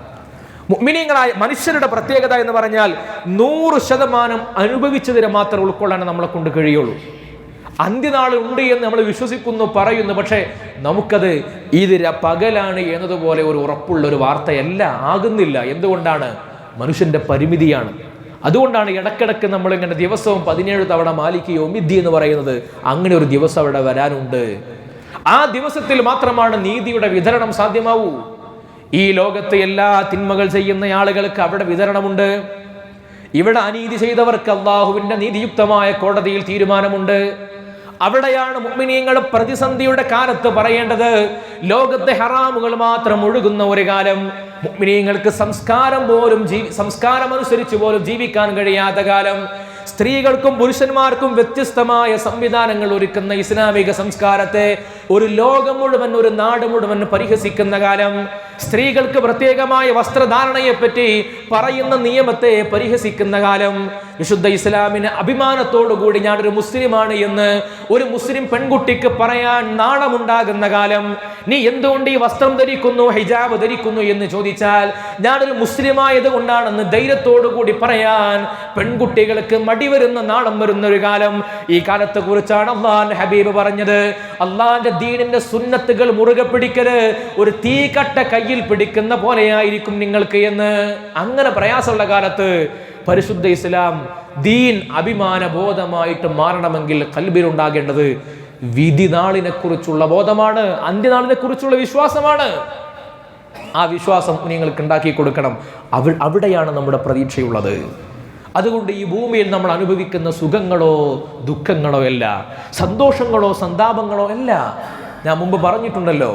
മുഅ്മിനീങ്ങളായ മനുഷ്യരുടെ പ്രത്യേകത എന്ന് പറഞ്ഞാൽ 100% അനുഭവിച്ചതിനെ മാത്രം ഉൾക്കൊള്ളാൻ നമ്മളെ കൊണ്ട് കഴിയുള്ളൂ. അന്ത്യനാൾ ഉണ്ട് എന്ന് നമ്മൾ വിശ്വസിക്കുന്നു, പറയുന്നു, പക്ഷേ നമുക്കത് പകലാണ് എന്നതുപോലെ ഒരു ഉറപ്പുള്ള ഒരു വാർത്തയല്ല, ആകുന്നില്ല. എന്തുകൊണ്ടാണ്? മനുഷ്യന്റെ പരിമിതിയാണ്. അതുകൊണ്ടാണ് ഇടക്കിടക്ക് നമ്മളിങ്ങനെ ദിവസവും 17 തവണ മാലിക് യൗമിദ്ദീൻ എന്ന് പറയുന്നത്. അങ്ങനെ ഒരു ദിവസം അവിടെ വരാനുണ്ട്. ആ ദിവസത്തിൽ മാത്രമാണ് നീതിയുടെ വിതരണം സാധ്യമാവൂ. ഈ ലോകത്ത് എല്ലാ തിന്മകൾ ചെയ്യുന്ന ആളുകൾക്ക് അവിടെ വിതരണമുണ്ട്. ഇവിടെ അനീതി ചെയ്തവർക്ക് അള്ളാഹുവിന്റെ നീതിയുക്തമായ കോടതിയിൽ തീരുമാനമുണ്ട്. അവിടെയാണ് മുഅ്മിനീങ്ങൾ പ്രതിസന്ധിയുടെ കാലത്ത് പറയേണ്ടത്. ലോകത്തെ ഹറാമുകൾ മാത്രം ഒഴുകുന്ന ഒരു കാലം, മുഅ്മിനീങ്ങൾക്ക് സംസ്കാരം അനുസരിച്ച് പോലും ജീവിക്കാൻ കഴിയാത്ത കാലം, സ്ത്രീകൾക്കും പുരുഷന്മാർക്കും വ്യത്യസ്തമായ സംവിധാനങ്ങൾ ഒരുക്കുന്ന ഇസ്ലാമിക സംസ്കാരത്തെ ഒരു ലോകം മുഴുവൻ, ഒരു നാട് മുഴുവൻ പരിഹസിക്കുന്ന കാലം, സ്ത്രീകൾക്ക് പ്രത്യേകമായ വസ്ത്രധാരണയെ പറ്റി പറയുന്ന നിയമത്തെ പരിഹസിക്കുന്ന കാലം, വിശുദ്ധ ഇസ്ലാമിന് അഭിമാനത്തോടുകൂടി ഞാനൊരു മുസ്ലിമാണ് എന്ന് ഒരു മുസ്ലിം പെൺകുട്ടിക്ക് പറയാൻ നാണമുണ്ടാകുന്ന കാലം, നീ എന്തുകൊണ്ട് ഈ വസ്ത്രം ധരിക്കുന്നു, ഹിജാബ് ധരിക്കുന്നു എന്ന് ചോദിച്ചാൽ ഞാനൊരു മുസ്ലിമായത് കൊണ്ടാണെന്ന് ധൈര്യത്തോടുകൂടി പറയാൻ പെൺകുട്ടികൾക്ക് മടി വരുന്ന, നാണം വരുന്ന ഒരു കാലം. ഈ കാലത്തെ കുറിച്ചാണ് അള്ളാഹുവിന്റെ ഹബീബ് പറഞ്ഞത്, അള്ളാഹിന്റെ ദീനിന്റെ സുന്നത്തുകൾ മുറുകെ പിടിക്കല് ഒരു തീക്കട്ട കയ്യിൽ പിടിക്കുന്ന പോലെയായിരിക്കും നിങ്ങൾക്ക് എന്ന്. അങ്ങനെ പ്രയാസമുള്ള കാലത്ത് പരിശുദ്ധ ഇസ്ലാം ദീൻ അഭിമാന ബോധമായിട്ട് മാറണമെങ്കിൽ ഖൽബിൽ ഉണ്ടാകേണ്ടത് വിധി നാളിനെ കുറിച്ചുള്ള ബോധമാണ്, അന്ത്യനാളിനെ കുറിച്ചുള്ള വിശ്വാസമാണ്. ആ വിശ്വാസം നിങ്ങൾക്ക് ഉണ്ടാക്കി കൊടുക്കണം. അവിടെയാണ് നമ്മുടെ പ്രതീക്ഷയുള്ളത്. അതുകൊണ്ട് ഈ ഭൂമിയിൽ നമ്മൾ അനുഭവിക്കുന്ന സുഖങ്ങളോ ദുഃഖങ്ങളോ അല്ല, സന്തോഷങ്ങളോ സന്താപങ്ങളോ അല്ല. ഞാൻ മുമ്പ് പറഞ്ഞിട്ടുണ്ടല്ലോ,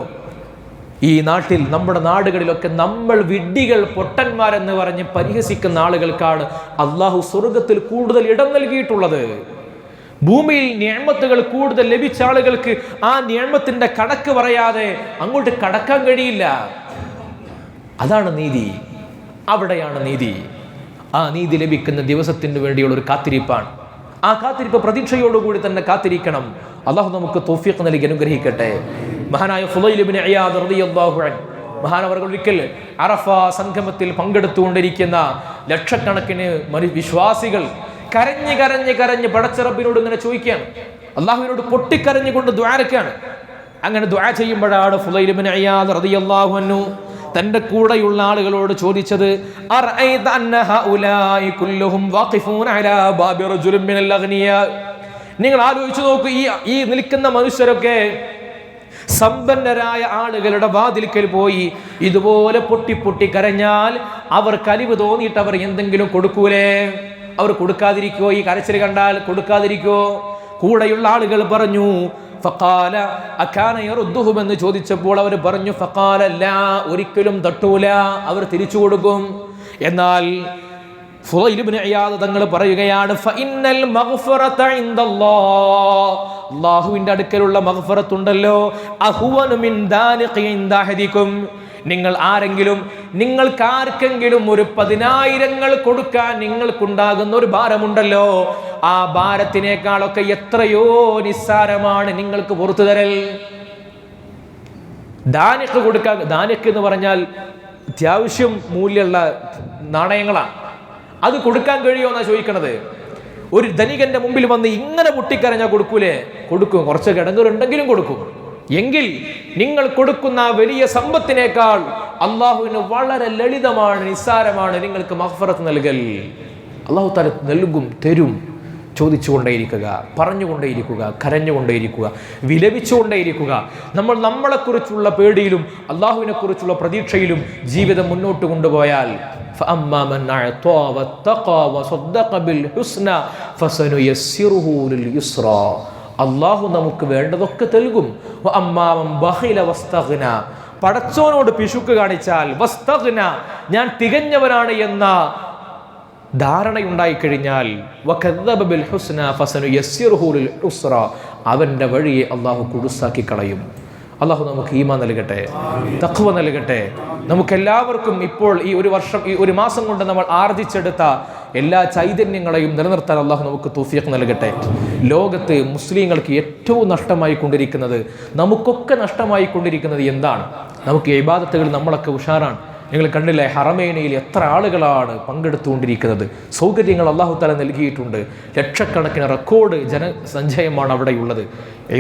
ഈ നാട്ടിൽ, നമ്മുടെ നാടുകളിലൊക്കെ നമ്മൾ വിഡ്ഢികൾ, പൊട്ടന്മാരെന്ന് പറഞ്ഞ് പരിഹസിക്കുന്ന ആളുകൾക്കാണ് അള്ളാഹു സ്വർഗത്തിൽ കൂടുതൽ ഇടം നൽകിയിട്ടുള്ളത്. ഭൂമിയിൽ നിഅമത്തുകൾ കൂടുതൽ ലഭിച്ച ആളുകൾക്ക് ആ നിഅമത്തിന്റെ കണക്ക് പറയാതെ അങ്ങോട്ട് കടക്കാൻ കഴിയില്ല. അതാണ് നീതി, അവിടെയാണ് നീതി. ആ നീതി ലഭിക്കുന്ന ദിവസത്തിന് വേണ്ടിയുള്ള ഒരു കാത്തിരിപ്പാണ്. ആ കാത്തിരിപ്പ് പ്രതീക്ഷയോടുകൂടി തന്നെ കാത്തിരിക്കണം. അള്ളാഹു നമുക്ക് തൗഫീഖ് നൽകി അനുഗ്രഹിക്കട്ടെ. മഹാനായ ഫുളൈൽ ഇബ്നു ഇയാദ് റളിയല്ലാഹു അൻഹു, മഹാനവർകൾ ഒരിക്കൽ അറഫ സംഗമത്തിൽ പങ്കെടുത്തുകൊണ്ടിരിക്കുന്ന ലക്ഷക്കണക്കിന് വിശ്വാസികൾ കരഞ്ഞ് കരഞ്ഞ് കരഞ്ഞ് പടച്ച റബ്ബിനോട് ഇങ്ങനെ ചോദിക്കുകയാണ്, അള്ളാഹുവിനോട് പൊട്ടിക്കരഞ്ഞുകൊണ്ട് ദുആരക്കാണ്. അങ്ങനെ ദുആ ചെയ്യുമ്പോഴാണ് ഫുളൈൽ ഇബ്നു ഇയാദ് റളിയല്ലാഹു അൻഹു തന്റെ കൂടെയുള്ള ആളുകളോട് ചോദിച്ചത്, നിങ്ങൾ ആലോചിച്ചു നോക്കൂ, ഈ നിൽക്കുന്ന മനുഷ്യരൊക്കെ സമ്പന്നരായ ആളുകളുടെ വാതിൽക്കൽ പോയി ഇതുപോലെ പൊട്ടി പൊട്ടി കരഞ്ഞാൽ അവർക്ക് അലിവ് തോന്നിയിട്ട് അവർ എന്തെങ്കിലും കൊടുക്കൂലേ? അവർ കൊടുക്കാതിരിക്കോ? ഈ കരച്ചിൽ കണ്ടാൽ കൊടുക്കാതിരിക്കോ? കൂടെയുള്ള ആളുകൾ പറഞ്ഞു, ഫഖാല അകാന യറുദ്ദുഹും എന്ന് ചോദിച്ചപ്പോൾ അവർ പറഞ്ഞു, ഫഖാല ലാ, ഒരിക്കലും തട്ടൂല, അവർ തിരിച്ചു കൊടുക്കും. എന്നാൽ ഫുളൈൽ ഇബ്നു ഇയാദ് തങ്ങൾ പറയുകയാണ്, ഫഇന്നൽ മഗ്ഫിറത ഇൻദല്ലാഹ്, അല്ലാഹുവിന്റെ അടുക്കലുള്ള മഗ്ഫിറത്ത് ഉണ്ടല്ലോ, അഹ്വനു മിൻ ദാലിഖി ഇൻദ അഹദികും, നിങ്ങൾക്ക് ആർക്കെങ്കിലും ഒരു 10,000 കൊടുക്കാൻ നിങ്ങൾക്കുണ്ടാകുന്ന ഒരു ഭാരമുണ്ടല്ലോ, ആ ഭാരത്തിനേക്കാളൊക്കെ എത്രയോ നിസ്സാരമാണ് നിങ്ങൾക്ക് പുറത്തു തരൽ. ദാനിഖ് കൊടുക്കാൻ, ദാനിഖ് എന്ന് പറഞ്ഞാൽ അത്യാവശ്യം മൂല്യമുള്ള നാണയങ്ങളാണ്. അത് കൊടുക്കാൻ കഴിയുമോ എന്നാണ് ചോദിക്കണത്. ഒരു ധനികന്റെ മുമ്പിൽ വന്ന് ഇങ്ങനെ പൊട്ടിക്കരഞ്ഞാൽ കൊടുക്കൂലേ? കൊടുക്കും. കുറച്ച് കിടങ്ങുണ്ടെങ്കിലും കൊടുക്കും. എങ്കിൽ നിങ്ങൾ കൊടുക്കുന്ന വലിയ സമ്പത്തിനേക്കാൾ അള്ളാഹുവിന് വളരെ ലളിതമാണ്, നിസ്സാരമാണ് നിങ്ങൾക്ക് മഗ്ഫിറത്ത് നൽകൽ. അള്ളാഹു തആല നൽകും, തരും. ചോദിച്ചുകൊണ്ടേയിരിക്കുക, പറഞ്ഞുകൊണ്ടേയിരിക്കുക, കരഞ്ഞുകൊണ്ടേയിരിക്കുക, വിലപിച്ചുകൊണ്ടേയിരിക്കുക. നമ്മൾ നമ്മളെക്കുറിച്ചുള്ള പേടിയിലും അള്ളാഹുവിനെ കുറിച്ചുള്ള പ്രതീക്ഷയിലും ജീവിതം മുന്നോട്ട് കൊണ്ടുപോയാൽ അള്ളാഹു നമുക്ക് വേണ്ടതൊക്കെ നൽകും. പടച്ചോനോട് പിശുക്ക് കാണിച്ചാൽ ഞാൻ തികഞ്ഞവനാണ് എന്ന ധാരണയുണ്ടായിക്കഴിഞ്ഞാൽ അവന്റെ വഴിയെ അള്ളാഹു കുടുസാക്കി കളയും. അള്ളാഹു നമുക്ക് ഈമാൻ നൽകട്ടെ, തഖ്വ നൽകട്ടെ. നമുക്കെല്ലാവർക്കും ഇപ്പോൾ ഈ ഒരു വർഷം, ഈ ഒരു മാസം കൊണ്ട് നമ്മൾ ആർജിച്ചെടുത്ത എല്ലാ ചൈതന്യങ്ങളെയും നിലനിർത്താൻ അള്ളാഹു നമുക്ക് തൗഫീഖ് നൽകട്ടെ. ലോകത്ത് മുസ്ലിങ്ങൾക്ക് ഏറ്റവും നഷ്ടമായി കൊണ്ടിരിക്കുന്നത്, നമുക്കൊക്കെ നഷ്ടമായി കൊണ്ടിരിക്കുന്നത് എന്താണ്? നമുക്ക് ഇബാദത്തുകൾ നമ്മളൊക്കെ ഉഷാറാണ്. നിങ്ങൾ കണ്ടില്ലേ, ഹറമൈനയിൽ എത്ര ആളുകളാണ് പങ്കെടുത്തുകൊണ്ടിരിക്കുന്നത്. സൗകര്യങ്ങൾ അല്ലാഹു തആല നൽകിയിട്ടുണ്ട്. ലക്ഷക്കണക്കിന് റെക്കോർഡ് ജനസഞ്ചയമാണ് അവിടെയുള്ളത്.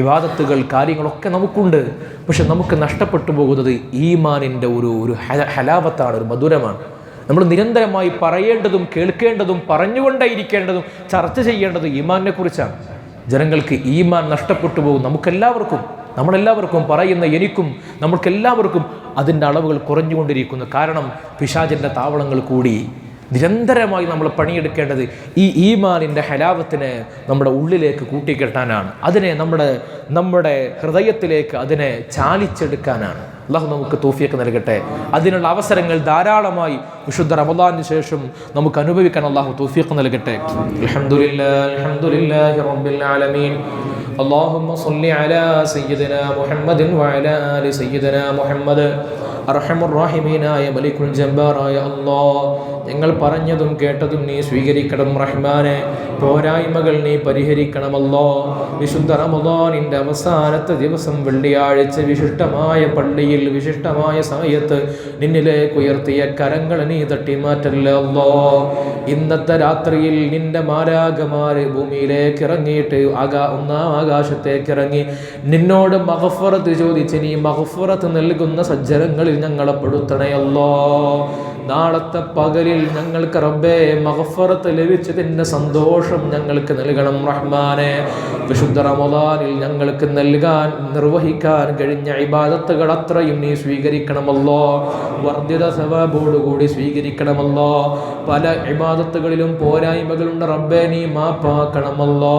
ഇബാദത്തുകൾ, കാര്യങ്ങളൊക്കെ നമുക്കുണ്ട്. പക്ഷെ നമുക്ക് നഷ്ടപ്പെട്ടു പോകുന്നത് ഈമാനിൻ്റെ ഒരു ഹലാവത്താണ്, ഒരു മധുരമാണ്. നമ്മൾ നിരന്തരമായി പറയേണ്ടതും കേൾക്കേണ്ടതും പറഞ്ഞുകൊണ്ടേയിരിക്കേണ്ടതും ചർച്ച ചെയ്യേണ്ടത് ഈമാനിനെ കുറിച്ചാണ്. ജനങ്ങൾക്ക് ഈമാൻ നഷ്ടപ്പെട്ടു പോകും. നമ്മളെല്ലാവർക്കും പറയുന്ന എനിക്കും നമ്മൾക്കെല്ലാവർക്കും അതിൻ്റെ അളവുകൾ കുറഞ്ഞുകൊണ്ടിരിക്കുന്നു. കാരണം പിശാചിൻ്റെ താവളങ്ങൾ കൂടി. നിരന്തരമായി നമ്മൾ പണിയെടുക്കേണ്ടത് ഈ ഈമാനിൻ്റെ ഹലാവത്തിനെ നമ്മുടെ ഉള്ളിലേക്ക് കൂട്ടിക്കെട്ടാനാണ്. അതിനെ നമ്മുടെ ഹൃദയത്തിലേക്ക് അതിനെ ചാലിച്ചെടുക്കാനാണ്. അല്ലാഹു നമുക്ക് തൗഫീഖ് നൽകട്ടെ. അതിനുള്ള അവസരങ്ങൾ ധാരാളമായി വിശുദ്ധ റമദാനിന് ശേഷം നമുക്ക് അനുഭവിക്കാൻ അല്ലാഹു തൗഫീഖ് നൽകട്ടെ. അൽഹംദുലില്ലാഹി റബ്ബിൽ ആലമീൻ. اللهم صل على سيدنا محمد وعلى آل سيدنا محمد. അർഹമുർറഹീമീനായ മലിക്കുൽ ജബ്ബാറായ അല്ലാഹ്, ഞങ്ങൾ പറഞ്ഞതും കേട്ടതും നീ സ്വീകരിക്കണം റഹ്മാനെ. പോരായ്മകൾ നീ പരിഹരിക്കണമല്ലോ. വിശുദ്ധ റമദാനിൻ്റെ അവസാനത്തെ ദിവസം വെള്ളിയാഴ്ച വിശിഷ്ടമായ പള്ളിയിൽ വിശിഷ്ടമായ സമയത്ത് നിന്നിലേക്ക് ഉയർത്തിയ കരങ്ങൾ നീ തട്ടി മാറ്റല്ലേ അല്ലാഹ്. ഇന്നത്തെ രാത്രിയിൽ നിന്റെ മാലാഖമാര് ഭൂമിയിലേക്ക് ഇറങ്ങിയിട്ട് ഒന്നാം ആകാശത്തേക്ക് ഇറങ്ങി നിന്നോട് മഗ്ഫിറത്ത് ചോദിച്ച് നീ മഗ്ഫിറത്ത് നൽകുന്ന സജ്ജനങ്ങളിൽ ഞങ്ങളെ പെടുത്തണേ അല്ലാഹ്. നാളത്തെ പകലിൽ ഞങ്ങൾക്ക് റബ്ബേ മഗ്ഫിറത്ത് ലഭിച്ചതിൻ്റെ സന്തോഷം ഞങ്ങൾക്ക് നൽകണം റഹ്മാനെ. വിശുദ്ധ റമദാനിൽ ഞങ്ങൾക്ക് നിർവഹിക്കാൻ കഴിഞ്ഞ ഇബാദത്തുകൾ അത്രയും നീ സ്വീകരിക്കണമല്ലോ. വർദ്ധിത സവാബോടുകൂടി സ്വീകരിക്കണമല്ലോ. പല ഇബാദത്തുകളിലും പോരായ്മകളുണ്ട് റബ്ബേ, നീ മാപ്പാക്കണമല്ലോ.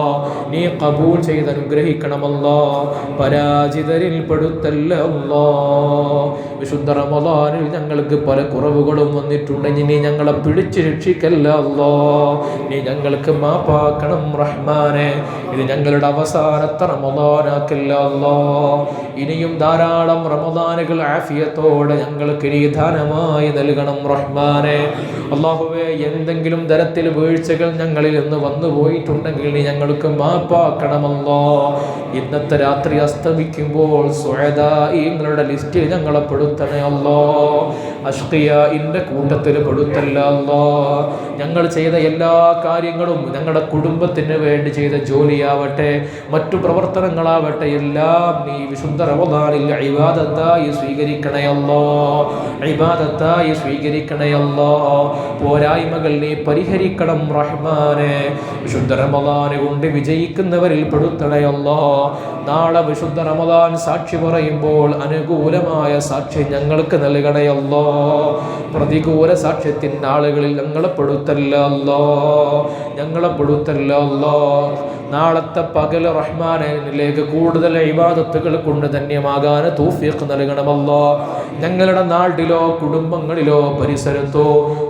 നീ ഖബൂൽ ചെയ്ത് അനുഗ്രഹിക്കണമല്ലോ. പരാജിതരിൽ പെടുത്തല്ലേ അല്ലാഹ്. വിശുദ്ധ റമദാനിൽ ഞങ്ങൾക്ക് പല കുറവുകളും വന്നിട്ടുണ്ടെങ്കിൽ നീ ഞങ്ങളെ പിടിച്ച് രക്ഷിക്കല്ല അല്ലാഹ്. നീ ഞങ്ങൾക്ക് മാപ്പാക്കണം റഹ്മാനെ. ഇത് ഞങ്ങളുടെ അവസാനത്തെ റമദാനാക്കല്ല അല്ലാഹ്. ഇനിയും ധാരാളം റമദാനുകൾ ആഫിയത്തോടെ ഞങ്ങൾക്ക് നീ ദാനമായി നൽകണം റഹ്മാനെ. അല്ലാഹുവേ, എന്തെങ്കിലും തരത്തിൽ വീഴ്ചകൾ ഞങ്ങളിൽ നിന്ന് വന്നു പോയിട്ടുണ്ടെങ്കിൽ നീ ഞങ്ങൾക്ക് മാപ്പാക്കണമല്ലോ. ഇന്നത്തെ രാത്രി അസ്തമിക്കുമ്പോൾ സുഅദാഇങ്ങളുടെ ലിസ്റ്റിൽ ഞങ്ങളെ പെടുത്തണേ അല്ലാഹ്. അഷ്ഖിയാഇന്റെ കൂട്ടത്തിൽ പെടുത്തല്ല അല്ലാഹ്. ഞങ്ങൾ ചെയ്ത എല്ലാ കാര്യങ്ങളും ഞങ്ങളുടെ കുടുംബത്തിന് വേണ്ടി ചെയ്ത ജോലിയാവട്ടെ മറ്റു പ്രവർത്തനങ്ങളാവട്ടെ എല്ലാം നീ വിശുദ്ധ റമദാനിൽ ഇബാദത്തായി സ്വീകരിക്കണേ അല്ലാഹ്. ഇബാദത്തായി സ്വീകരിക്കണേ അല്ലാഹ്. പോരായ്മകൾ നീ പരിഹരിക്കണം റഹ്മാനെ. വിശുദ്ധ റമദാൻ കൊണ്ട് വിജയിക്കുന്നവരിൽ പെടുത്തണേ അല്ലാഹ്. നാളെ വിശുദ്ധ റമദാൻ സാക്ഷി പറയുമ്പോൾ അനുകൂലമായ സാക്ഷി ഞങ്ങൾക്ക് നൽകണേ അല്ലാഹ്. പ്രതികൂല സാക്ഷ്യത്തിൻ്റെ ആളുകളിൽ ഞങ്ങളെ പെടുത്തല്ല അല്ലാഹ്. ഞങ്ങളെ പെടുത്തല്ല അല്ലാഹ്. നാളത്തെ പകൽ റഹ്മാനിലേക്ക് കൂടുതൽ ഇബാദത്തുകൾ കൊണ്ട് ധന്യമാകാൻ തൗഫീഖ് നൽകണമല്ലോ. ഞങ്ങളുടെ നാട്ടിലോ കുടുംബങ്ങളിലോ പരിസരത്തോ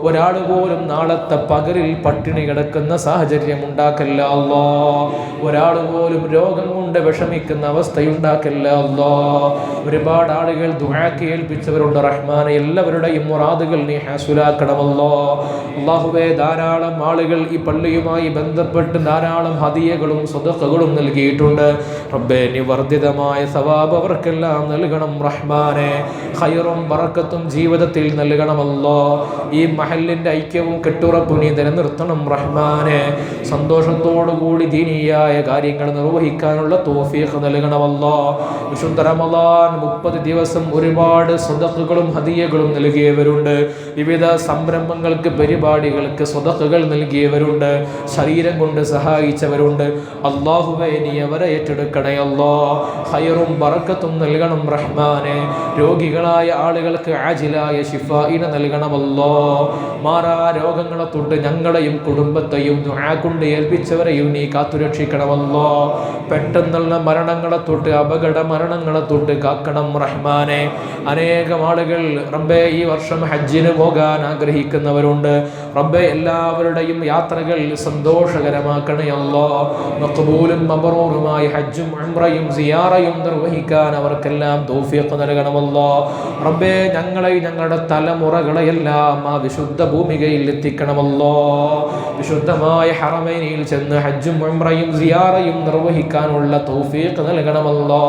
ഒരാൾ പോലും നാളത്തെ പകലിൽ പട്ടിണി കിടക്കുന്ന സാഹചര്യം ഉണ്ടാക്കല്ല അല്ലാഹ്. ഒരാൾ പോലും രോഗം കൊണ്ട് വിഷമിക്കുന്ന അവസ്ഥയുണ്ടാക്കല്ല അല്ലാഹ്. ഒരുപാട് ആളുകൾ ദുആക്ക് ഏൽപ്പിച്ചവരുണ്ട് റഹ്മാനെ. എല്ലാവരുടെയും മുറാദുകൾ നീ ഹാസുലാക്കണമല്ലോ. അല്ലാഹുവേ, ധാരാളം ആളുകൾ ഈ പള്ളിയുമായി ബന്ധപ്പെട്ട് ധാരാളം ഹദിയകൾ ഹദിയകളും സദഖകളും നൽകിയിട്ടുണ്ട്. റബ്ബേ നീ വർദ്ധിതമായ സവാബ് അവർക്കെല്ലാം നൽകണം റഹ്മാനെ. ഖൈറും ബറക്കത്തും ജീവിതത്തിൽ നൽകണമല്ലോ. ഈ മഹല്ലിന്റെ ഐക്യവും കെട്ടുറപ്പും നീ നിലനിർത്തണം റഹ്മാനെ. സന്തോഷത്തോടുകൂടി ദീനിയായ കാര്യങ്ങൾ നിർവഹിക്കാനുള്ള തൗഫീഖ് നൽകണമല്ലോ. വിശുദ്ധ റമളാൻ 30 ദിവസം ഒരുപാട് സദഖകളും ഹദിയകളും നൽകിയവരുണ്ട്. വിവിധ സംരംഭങ്ങൾക്ക് പരിപാടികൾക്ക് സദഖകൾ നൽകിയവരുണ്ട്. ശരീരം കൊണ്ട് സഹായിച്ചവരുണ്ട്. അല്ലാഹുവേ നീ അവരെ ഏറ്റെടുക്കണേ അല്ലാ. ഖൈറും ബറക്കത്തും നൽകണം റഹ്മാനെ. രോഗികളായ ആളുകൾക്ക് ആജിലായ ശിഫാഇനെ നൽകണമല്ലോ. മാറാ രോഗങ്ങളെ തൊട്ട് ഞങ്ങളെയും കുടുംബത്തെയും ദുആ കൊണ്ട് ഏൽപ്പിച്ചവരെയും നീ കാത്തുരക്ഷിക്കണമല്ലോ. പെട്ടെന്നുള്ള മരണങ്ങളെ തൊട്ട് അപകട മരണങ്ങളെ തൊട്ട് കാക്കണം റഹ്മാനെ. അനേകം ആളുകൾ റബ്ബേ ഈ വർഷം ഹജ്ജിന് പോകാൻ ആഗ്രഹിക്കുന്നവരുണ്ട്. റബ്ബേ എല്ലാവരുടെയും യാത്രകൾ സന്തോഷകരമാക്കണേ അല്ലാ. മഖ്ബൂലും മബ്റൂറുമായ ഹജ്ജും ഉംറയും സിയാറയും നിർവഹിക്കാൻ അവർക്കെല്ലാം തൗഫീഖ് നൽകണമല്ലോ. റബ്ബേ ഞങ്ങളെയും ഞങ്ങളുടെ തലമുറകളെയെല്ലാം ആ വിശുദ്ധ ഭൂമികയിൽ എത്തിക്കണമല്ലോ. വിശുദ്ധമായ ഹറമൈനിൽ ചെന്ന് ഹജ്ജും ഉംറയും സിയാറയും നിർവഹിക്കാനുള്ള തൗഫീഖ് നൽകണമല്ലോ.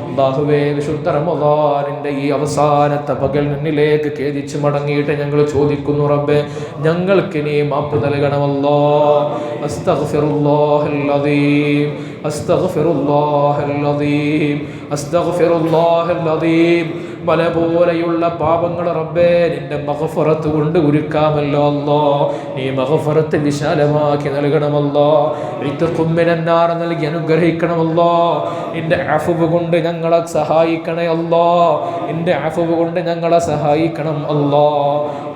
അല്ലാഹുവേ വിശുദ്ധ റമളാനിന്റെ ഈ അവസാനത്തെ പകൽ നിന്നിലേക്ക് ഖേദിച്ച് മടങ്ങിയിട്ട് ഞങ്ങൾ ചോദിക്കുന്നു റബ്ബേ ഞങ്ങൾക്ക് നീ മാപ്പ് നൽകണമല്ലോ. അസ്തഗ്ഫിറുല്ലാഹൽ അദീം അസ്തഗ്ഫിറുല്ലാഹൽ അദീം അസ്തഗ്ഫിറുല്ലാഹൽ അദീം. മല പോലെയുള്ള പാപങ്ങൾ റബ്ബേ നിന്റെ മഗ്ഫിറത്ത് കൊണ്ട് ഉരുക്കാമല്ലോ അല്ലാ. നീ മഗ്ഫിറത്ത് വിശാലമാക്കി നൽകണമല്ലോ. ഇത്ഖും മിനന്നാർ നൽകി അനുഗ്രഹിക്കണമല്ലോ. നിന്റെ അഫ്വ് കൊണ്ട് ഞങ്ങളെ സഹായിക്കണേ അല്ലാ. നിന്റെ അഫ്വ് കൊണ്ട് ഞങ്ങളെ സഹായിക്കണം അല്ലാ.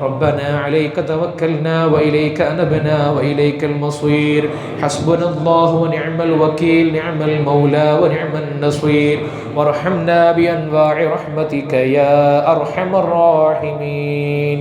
റബ്ബനാ അലൈക തവക്കൽനാ വഇലൈക അനബ്നാ വഇലൈകൽ മസീർ. ഹസ്ബുനല്ലാഹു വനിഅമൽ വകീൽ നിഅമൽ മൗലാ വനിഅമൻ നസീർ. വർഹംനാ ബിഅൻവാഇ റഹ്മതിക യാ അർഹമർ റഹീമീൻ.